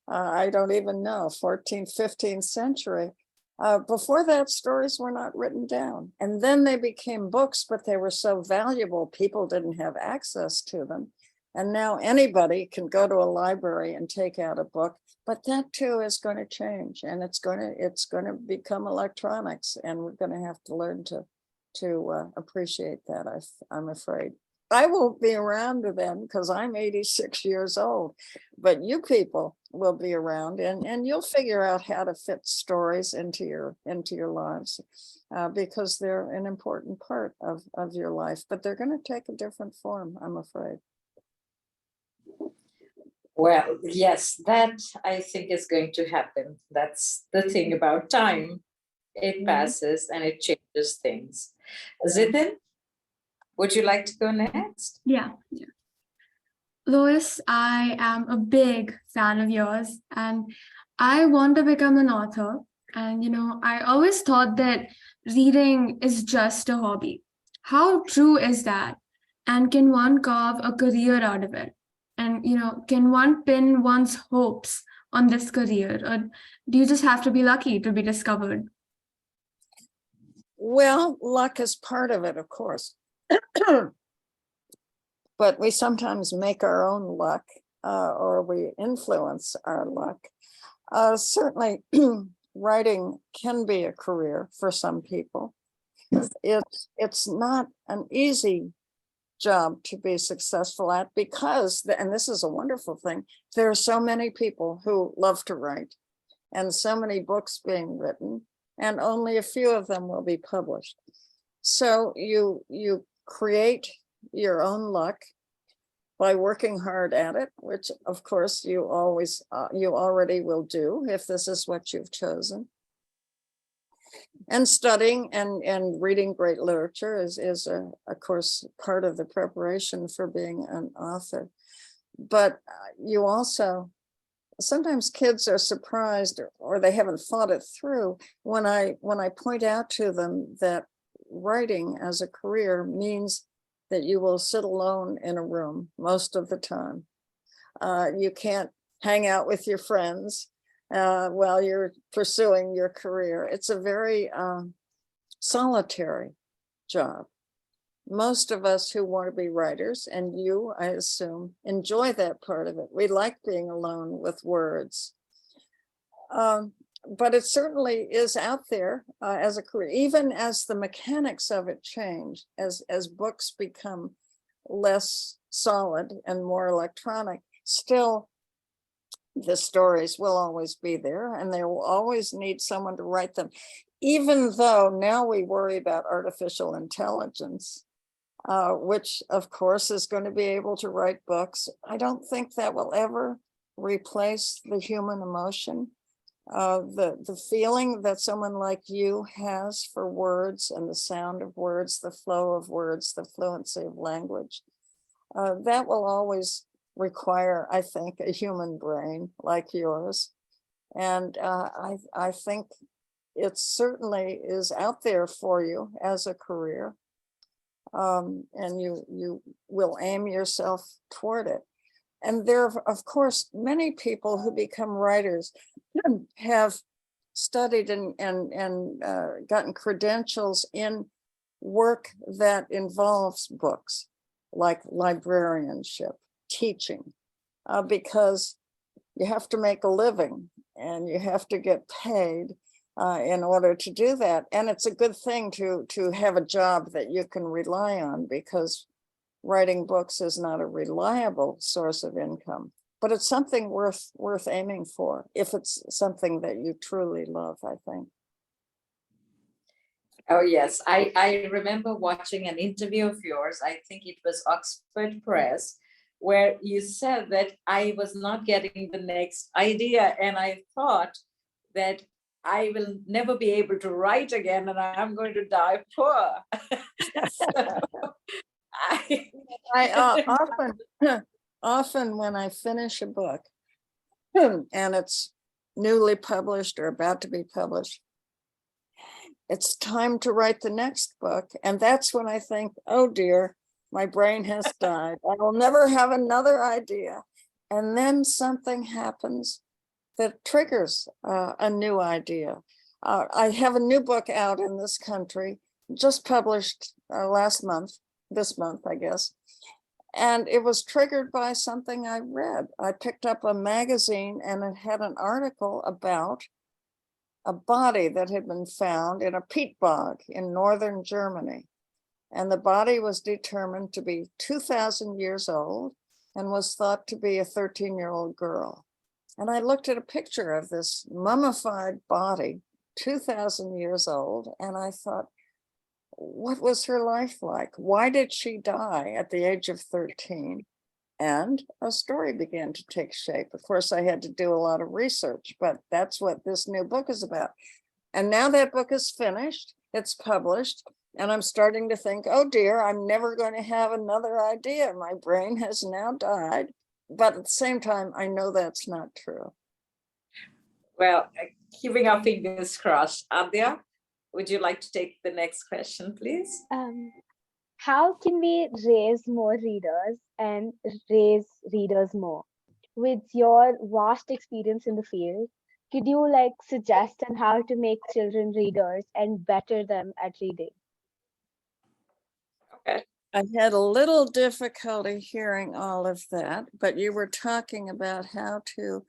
I don't even know, 14th, 15th century. Before that, stories were not written down. And then they became books, but they were so valuable, people didn't have access to them. And now anybody can go to a library and take out a book, but that too is going to change, and it's going to become electronics, and we're going to have to learn to appreciate that. I'm afraid. I won't be around then because I'm 86 years old, but you people will be around, and you'll figure out how to fit stories into your lives, because they're an important part of your life, but they're going to take a different form, I'm afraid. Well, yes, that I think is going to happen. That's the thing about time. It passes and it changes things. Zidin, would you like to go next? Yeah. Lois, I am a big fan of yours, and I want to become an author. And, I always thought that reading is just a hobby. How true is that? And can one carve a career out of it? And, can one pin one's hopes on this career? Or do you just have to be lucky to be discovered? Well, luck is part of it, of course. But we sometimes make our own luck, or we influence our luck. Certainly, writing can be a career for some people. It's not an easy job to be successful at because, and this is a wonderful thing, there are so many people who love to write and so many books being written, and only a few of them will be published. So you create your own luck by working hard at it, which of course you already will do if this is what you've chosen. And studying and reading great literature is of course part of the preparation for being an author. But you also, sometimes kids are surprised or they haven't thought it through when I point out to them that writing as a career means that you will sit alone in a room most of the time. You can't hang out with your friends while you're pursuing your career. It's a very solitary job. Most of us who want to be writers, and you, I assume, enjoy that part of it. We like being alone with words. But it certainly is out there as a career, even as the mechanics of it change, as books become less solid and more electronic. Still, the stories will always be there, and they will always need someone to write them. Even though now we worry about artificial intelligence, which of course is going to be able to write books, I don't think that will ever replace the human emotion. The feeling that someone like you has for words and the sound of words, the flow of words, the fluency of language, that will always require, I think, a human brain like yours. And I think it certainly is out there for you as a career. And you will aim yourself toward it. And there are, of course, many people who become writers have studied and gotten credentials in work that involves books, like librarianship, teaching, because you have to make a living and you have to get paid in order to do that. And it's a good thing to have a job that you can rely on, because writing books is not a reliable source of income, but it's something worth aiming for if it's something that you truly love, I think. Oh, yes. I remember watching an interview of yours. I think it was Oxford Press, where you said that I was not getting the next idea, and I thought that I will never be able to write again, and I'm going to die poor. So, often when I finish a book and it's newly published or about to be published, it's time to write the next book. And that's when I think, oh dear, my brain has died. I will never have another idea. And then something happens that triggers a new idea. I have a new book out in this country, just published this month, I guess. And it was triggered by something I read. I picked up a magazine and it had an article about a body that had been found in a peat bog in northern Germany. And the body was determined to be 2,000 years old and was thought to be a 13-year-old girl. And I looked at a picture of this mummified body, 2,000 years old, and I thought, what was her life like? Why did she die at the age of 13? And a story began to take shape. Of course, I had to do a lot of research, but that's what this new book is about. And now that book is finished, it's published, and I'm starting to think, oh dear, I'm never going to have another idea. My brain has now died. But at the same time, I know that's not true. well, keeping our fingers crossed. Adya, would you like to take the next question, please? How can we raise more readers and raise readers more? With your vast experience in the field, could you suggest on how to make children readers and better them at reading? Okay. I had a little difficulty hearing all of that, but you were talking about how to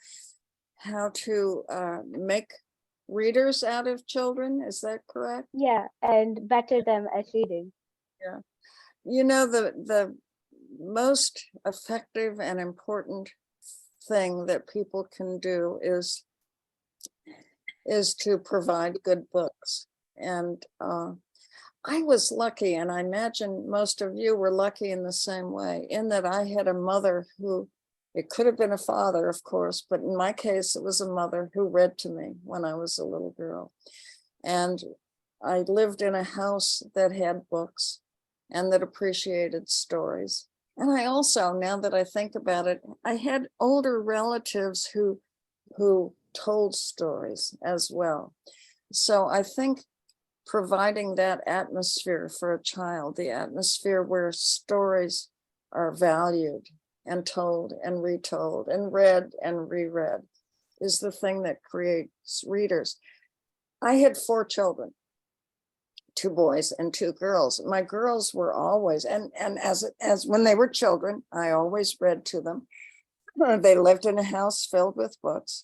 make readers out of children. Is that correct? Yeah, and better them at reading. Yeah. You know, the most effective and important thing that people can do is to provide good books. And I was lucky, and I imagine most of you were lucky in the same way, in that I had a mother who, it could have been a father, of course, but in my case, it was a mother who read to me when I was a little girl. And I lived in a house that had books and that appreciated stories. And I also, now that I think about it, I had older relatives who told stories as well. So I think providing that atmosphere for a child, the atmosphere where stories are valued and told and retold and read and reread, is the thing that creates readers. I had 4 children, 2 boys and 2 girls. My girls were always, and as when they were children, I always read to them. They lived in a house filled with books.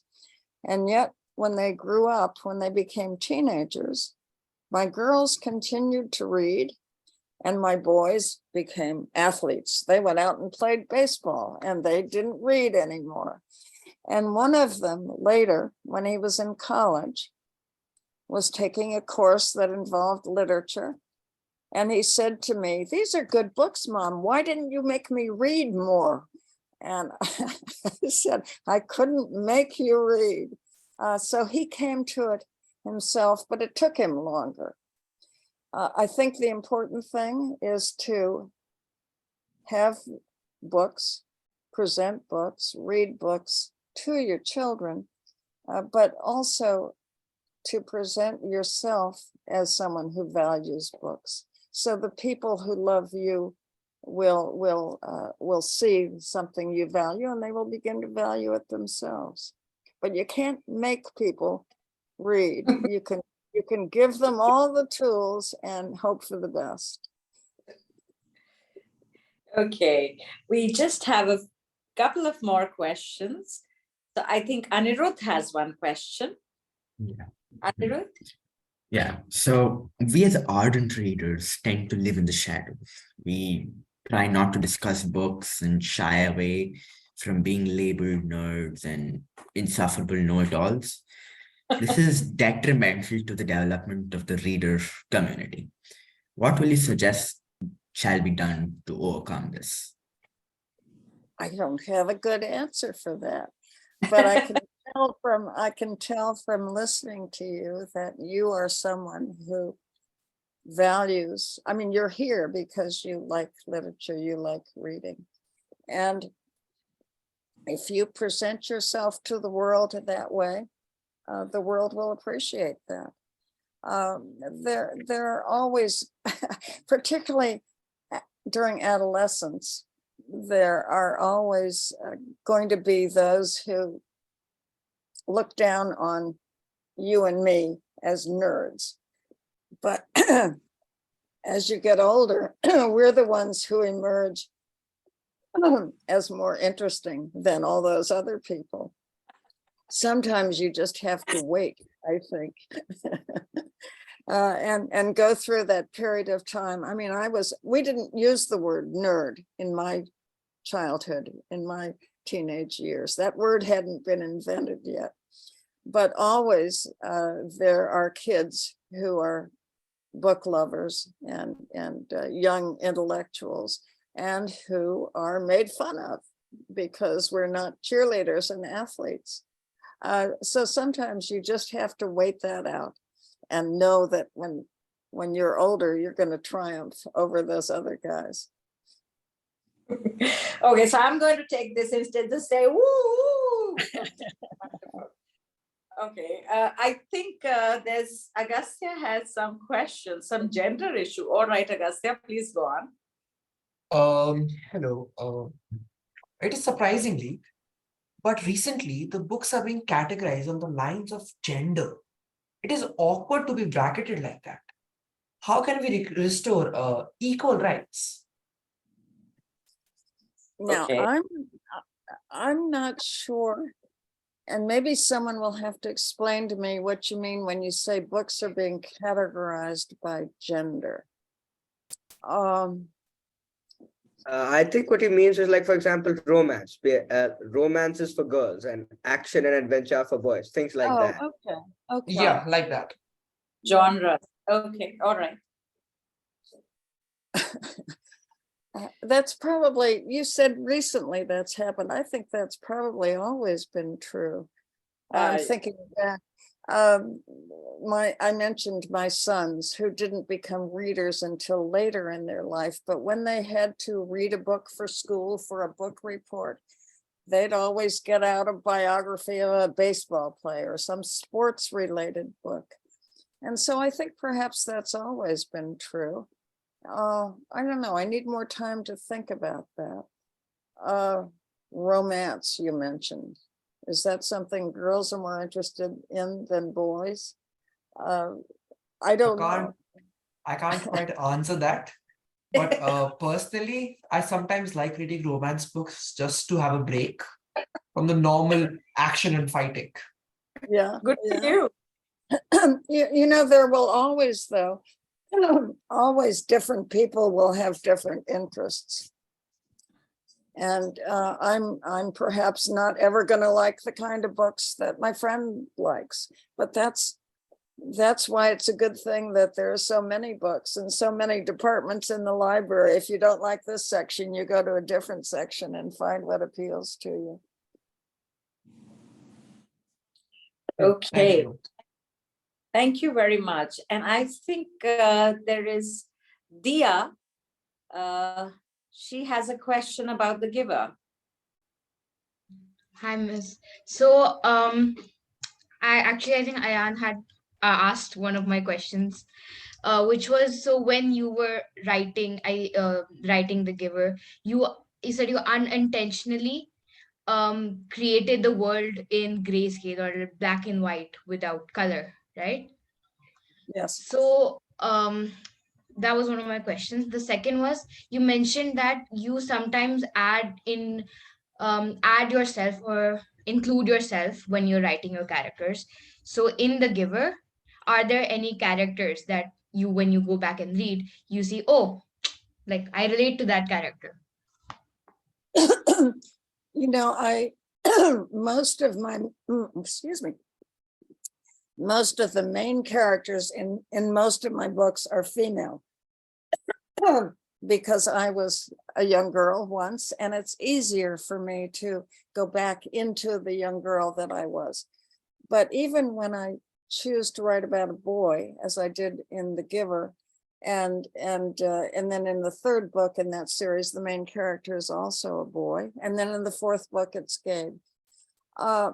And yet when they grew up, when they became teenagers, my girls continued to read and my boys became athletes. They went out and played baseball and they didn't read anymore. And one of them later, when he was in college, was taking a course that involved literature. And he said to me, "These are good books, Mom. Why didn't you make me read more?" And I said, "I couldn't make you read." So he came to it himself, but it took him longer. I think the important thing is to have books, present books, read books to your children, but also to present yourself as someone who values books. So the people who love you will see something you value and they will begin to value it themselves. But you can't make people read. You can give them all the tools and hope for the best. Okay, we just have a couple of more questions. So I think Anirudh has one question. Yeah. Anirudh? Yeah. So we as ardent readers tend to live in the shadows. We try not to discuss books and shy away from being labeled nerds and insufferable know-it-alls. This is detrimental to the development of the reader community. What will you suggest shall be done to overcome this? I don't have a good answer for that, but I can tell from listening to you that you are someone who values, I mean, you're here because you like literature, you like reading. And if you present yourself to the world that way, the world will appreciate that. There are always, particularly during adolescence, there are always going to be those who look down on you and me as nerds. But as you get older, we're the ones who emerge as more interesting than all those other people. Sometimes you just have to wait, I think, and go through that period of time. I mean, we didn't use the word nerd in my childhood, in my teenage years. That word hadn't been invented yet. But always there are kids who are book lovers and young intellectuals, and who are made fun of because we're not cheerleaders and athletes. So sometimes you just have to wait that out and know that when you're older, you're going to triumph over those other guys. Okay, so I'm going to take this instead to say, woo! Okay, I think there's Agastya has some questions, some gender issue. All right, Agastya, please go on. Hello. It is surprisingly, but recently the books are being categorized on the lines of gender. It is awkward to be bracketed like that. How can we restore equal rights? Now, Okay. I'm not sure, and maybe someone will have to explain to me what you mean when you say books are being categorized by gender. I think what he means is, like, for example, romance. Romance is for girls and action and adventure for boys, things like that. Okay. Yeah, like that. Genre. Okay, all right. That's probably, you said recently that's happened. I think that's probably always been true. I'm thinking back. I mentioned my sons who didn't become readers until later in their life, but when they had to read a book for school for a book report, they'd always get out a biography of a baseball player or some sports related book. And so I think perhaps that's always been true. I don't know, I need more time to think about that. Romance, you mentioned. Is that something girls are more interested in than boys? I don't know. I can't quite answer that. But personally, I sometimes like reading romance books just to have a break from the normal action and fighting. Yeah. Good for you. You know, there will always, though, always different people will have different interests. And I'm perhaps not ever going to like the kind of books that my friend likes, but that's why it's a good thing that there are so many books and so many departments in the library. If you don't like this section, you go to a different section and find what appeals to you. Okay. Thank you very much. And I think there is Dia. She has a question about the giver. Hi, Miss. So, I think Ayan had asked one of my questions, which was, so when you were writing, writing The Giver, you said you unintentionally created the world in grayscale or black and white without color, right? Yes. So, that was one of my questions. The second was, you mentioned that you sometimes add yourself or include yourself when you're writing your characters. So in The Giver, are there any characters that you, when you go back and read, you see, oh, like I relate to that character? You know, most of my, excuse me, most of the main characters in most of my books are female. because I was a young girl once, and it's easier for me to go back into the young girl that I was. But even when I choose to write about a boy, as I did in The Giver, and then in the third book in that series, the main character is also a boy, and then in the fourth book it's Gabe. I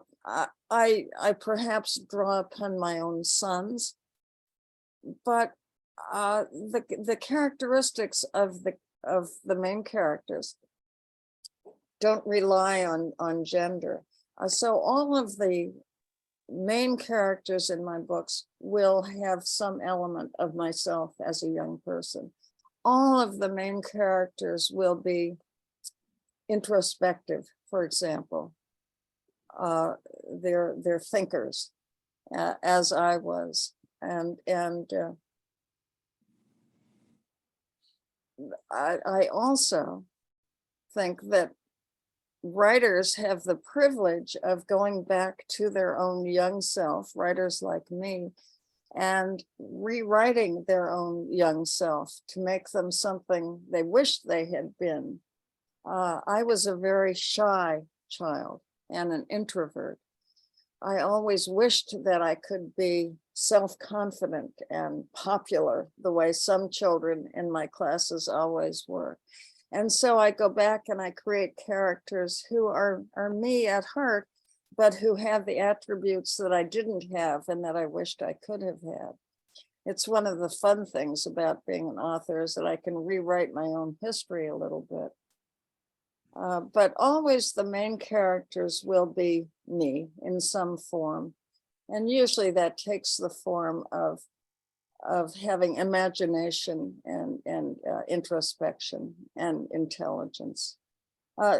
perhaps draw upon my own sons, but the characteristics of the main characters don't rely on gender. So all of the main characters in my books will have some element of myself as a young person. All of the main characters will be introspective, for example. They're thinkers, as I was, and I also think that writers have the privilege of going back to their own young self, writers like me, and rewriting their own young self to make them something they wish they had been. I was a very shy child and an introvert. I always wished that I could be self-confident and popular the way some children in my classes always were. And so I go back and I create characters who are me at heart, but who have the attributes that I didn't have and that I wished I could have had. It's one of the fun things about being an author, is that I can rewrite my own history a little bit. But always the main characters will be me in some form. And usually that takes the form of having imagination and introspection and intelligence.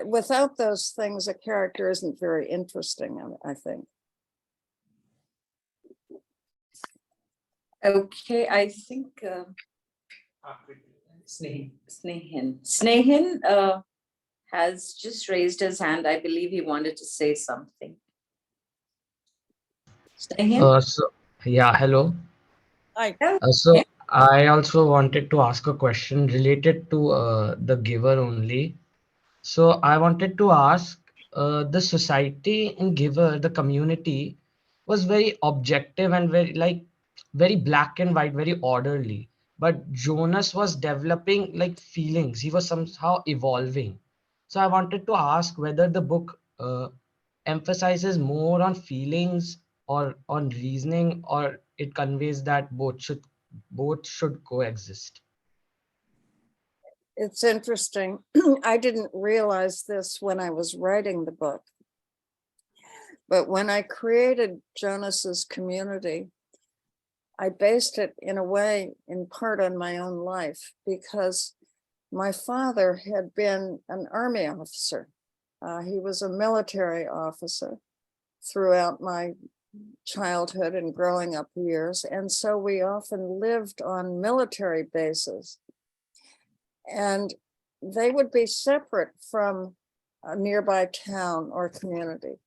Without those things, a character isn't very interesting, I think. Okay, I think Snehin has just raised his hand. I believe he wanted to say something. Snehin? Yeah, hello. Hi. So I also wanted to ask a question related to the giver only. So I wanted to ask, the society in Giver, the community was very objective and very black and white, very orderly. But Jonas was developing like feelings. He was somehow evolving. So I wanted to ask whether the book emphasizes more on feelings or on reasoning, or it conveys that both should coexist. It's interesting. I didn't realize this when I was writing the book. But when I created Jonas's community, I based it in a way, in part, on my own life, because my father had been an army officer. He was a military officer throughout my childhood and growing up years. And so we often lived on military bases. And they would be separate from a nearby town or community.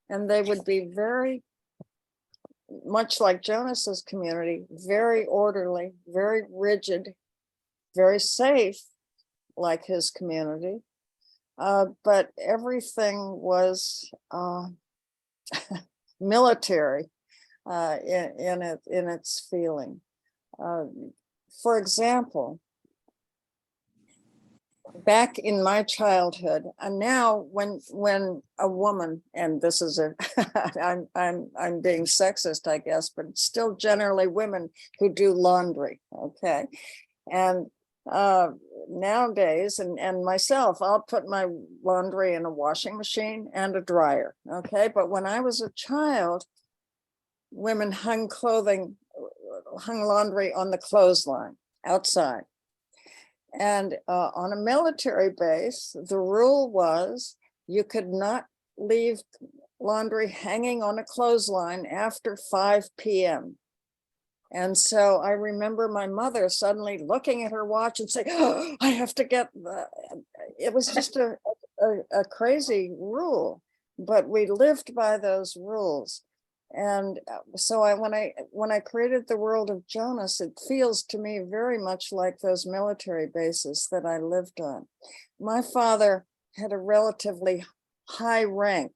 And they would be very much like Jonas's community, very orderly, very rigid, very safe, like his community. But everything was military in its feeling. For example, back in my childhood, and now when a woman, and this is I'm being sexist, I guess, but it's still generally women who do laundry, okay? And nowadays, and myself, I'll put my laundry in a washing machine and a dryer, okay? But when I was a child, women hung laundry on the clothesline outside. And on a military base, the rule was you could not leave laundry hanging on a clothesline after 5 p.m. And so I remember my mother suddenly looking at her watch and saying, oh, I have to get it was just a crazy rule, but we lived by those rules. And so when I created the world of Jonas, it feels to me very much like those military bases that I lived on. My father had a relatively high rank,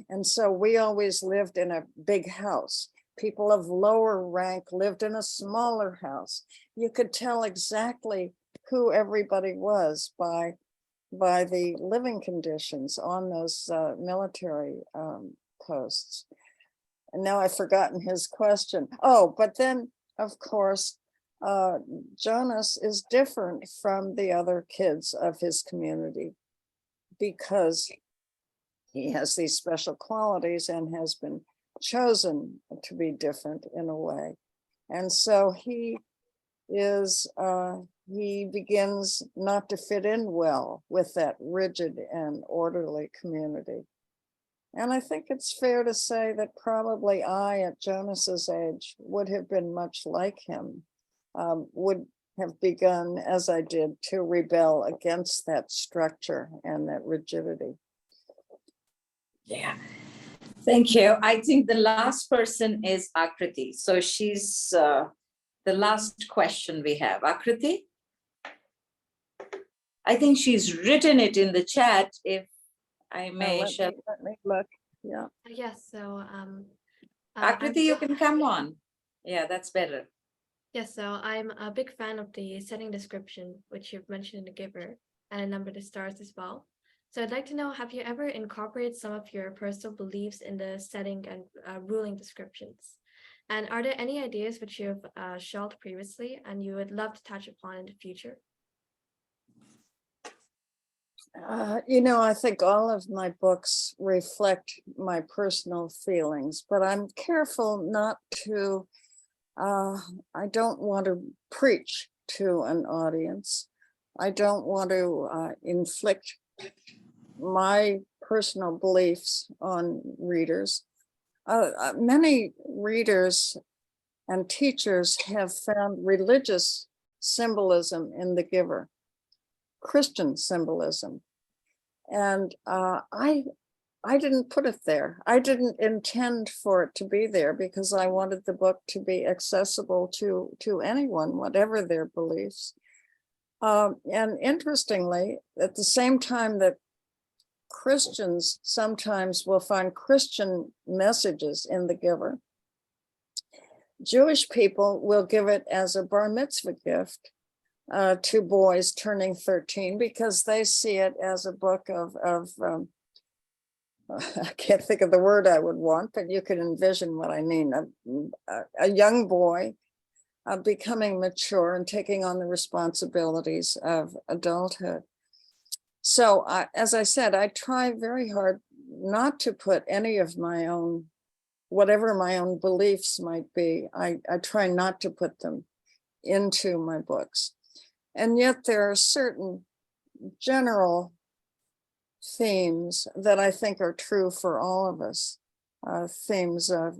and so we always lived in a big house. People of lower rank lived in a smaller house. You could tell exactly who everybody was by the living conditions on those military posts. And now I've forgotten his question. Oh, but then, of course, Jonas is different from the other kids of his community because he has these special qualities and has been chosen to be different in a way. And so he begins not to fit in well with that rigid and orderly community. And I think it's fair to say that probably I, at Jonas's age, would have been much like him, would have begun, as I did, to rebel against that structure and that rigidity. Yeah. Thank you. I think the last person is Akriti. So she's the last question we have. Akriti? I think she's written it in the chat, if I may. Let me look. Yeah. Yes. So Akriti, you can come on. Yeah, that's better. Yes. So I'm a big fan of the setting description, which you've mentioned in the giver, and a number of stars as well. So I'd like to know, have you ever incorporated some of your personal beliefs in the setting and ruling descriptions? And are there any ideas which you've shelved previously and you would love to touch upon in the future? I think all of my books reflect my personal feelings, but I'm careful not to, I don't want to preach to an audience. I don't want to inflict my personal beliefs on readers. Many readers and teachers have found religious symbolism in the giver, Christian symbolism. And I didn't put it there. I didn't intend for it to be there because I wanted the book to be accessible to anyone, whatever their beliefs. And interestingly, at the same time that Christians sometimes will find Christian messages in the giver, Jewish people will give it as a bar mitzvah gift to boys turning 13 because they see it as a book of I can't think of the word I would want, but you can envision what I mean. A young boy becoming mature and taking on the responsibilities of adulthood. So as I said, I try very hard not to put any of my own, whatever my own beliefs might be, I try not to put them into my books. And yet there are certain general themes that I think are true for all of us, themes of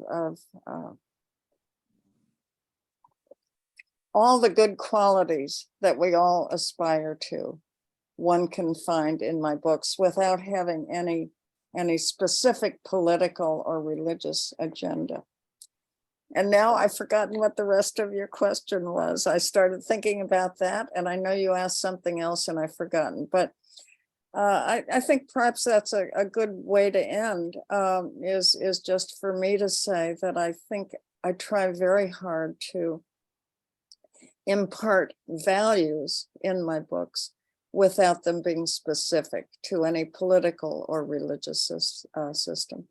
all the good qualities that we all aspire to, one can find in my books without having any specific political or religious agenda. And now I've forgotten what the rest of your question was. I started thinking about that, and I know you asked something else and I've forgotten, but I think perhaps that's a good way to end, is just for me to say that I think I try very hard to impart values in my books without them being specific to any political or religious system.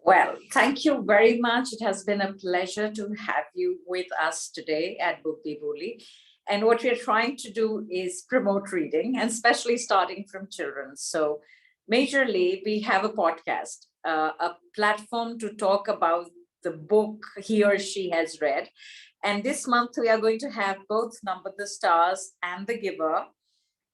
Well, thank you very much. It has been a pleasure to have you with us today at Bookbibuli. And what we're trying to do is promote reading, and especially starting from children. So majorly, we have a podcast, a platform to talk about the book he or she has read. And this month, we are going to have both Number the Stars and The Giver.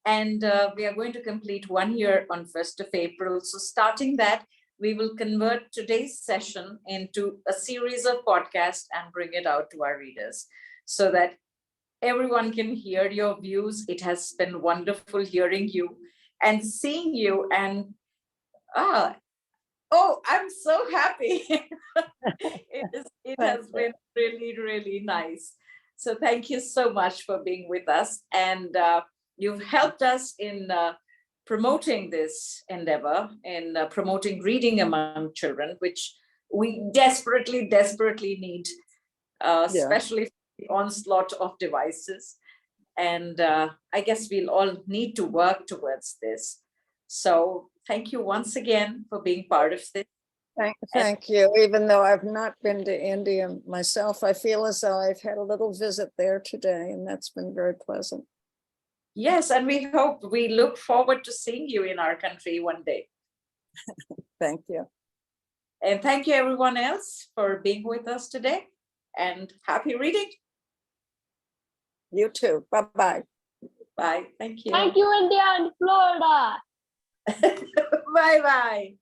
And we are going to complete 1 year on 1st of April. So starting that, we will convert today's session into a series of podcasts and bring it out to our readers so that everyone can hear your views. It has been wonderful hearing you and seeing you. And Oh, I'm so happy. It Thank has you. been really, really nice. So thank you so much for being with us. And you've helped us in promoting this endeavor, in promoting reading among children, which we desperately, desperately need, Yeah. especially the onslaught of devices. And I guess we'll all need to work towards this. So thank you once again for being part of this. Thank you. Even though I've not been to India myself, I feel as though I've had a little visit there today, and that's been very pleasant. Yes, and we look forward to seeing you in our country one day. Thank you. And thank you everyone else for being with us today, and happy reading. You too. Bye-bye. Bye. Thank you. Thank you, India and Florida. Bye-bye.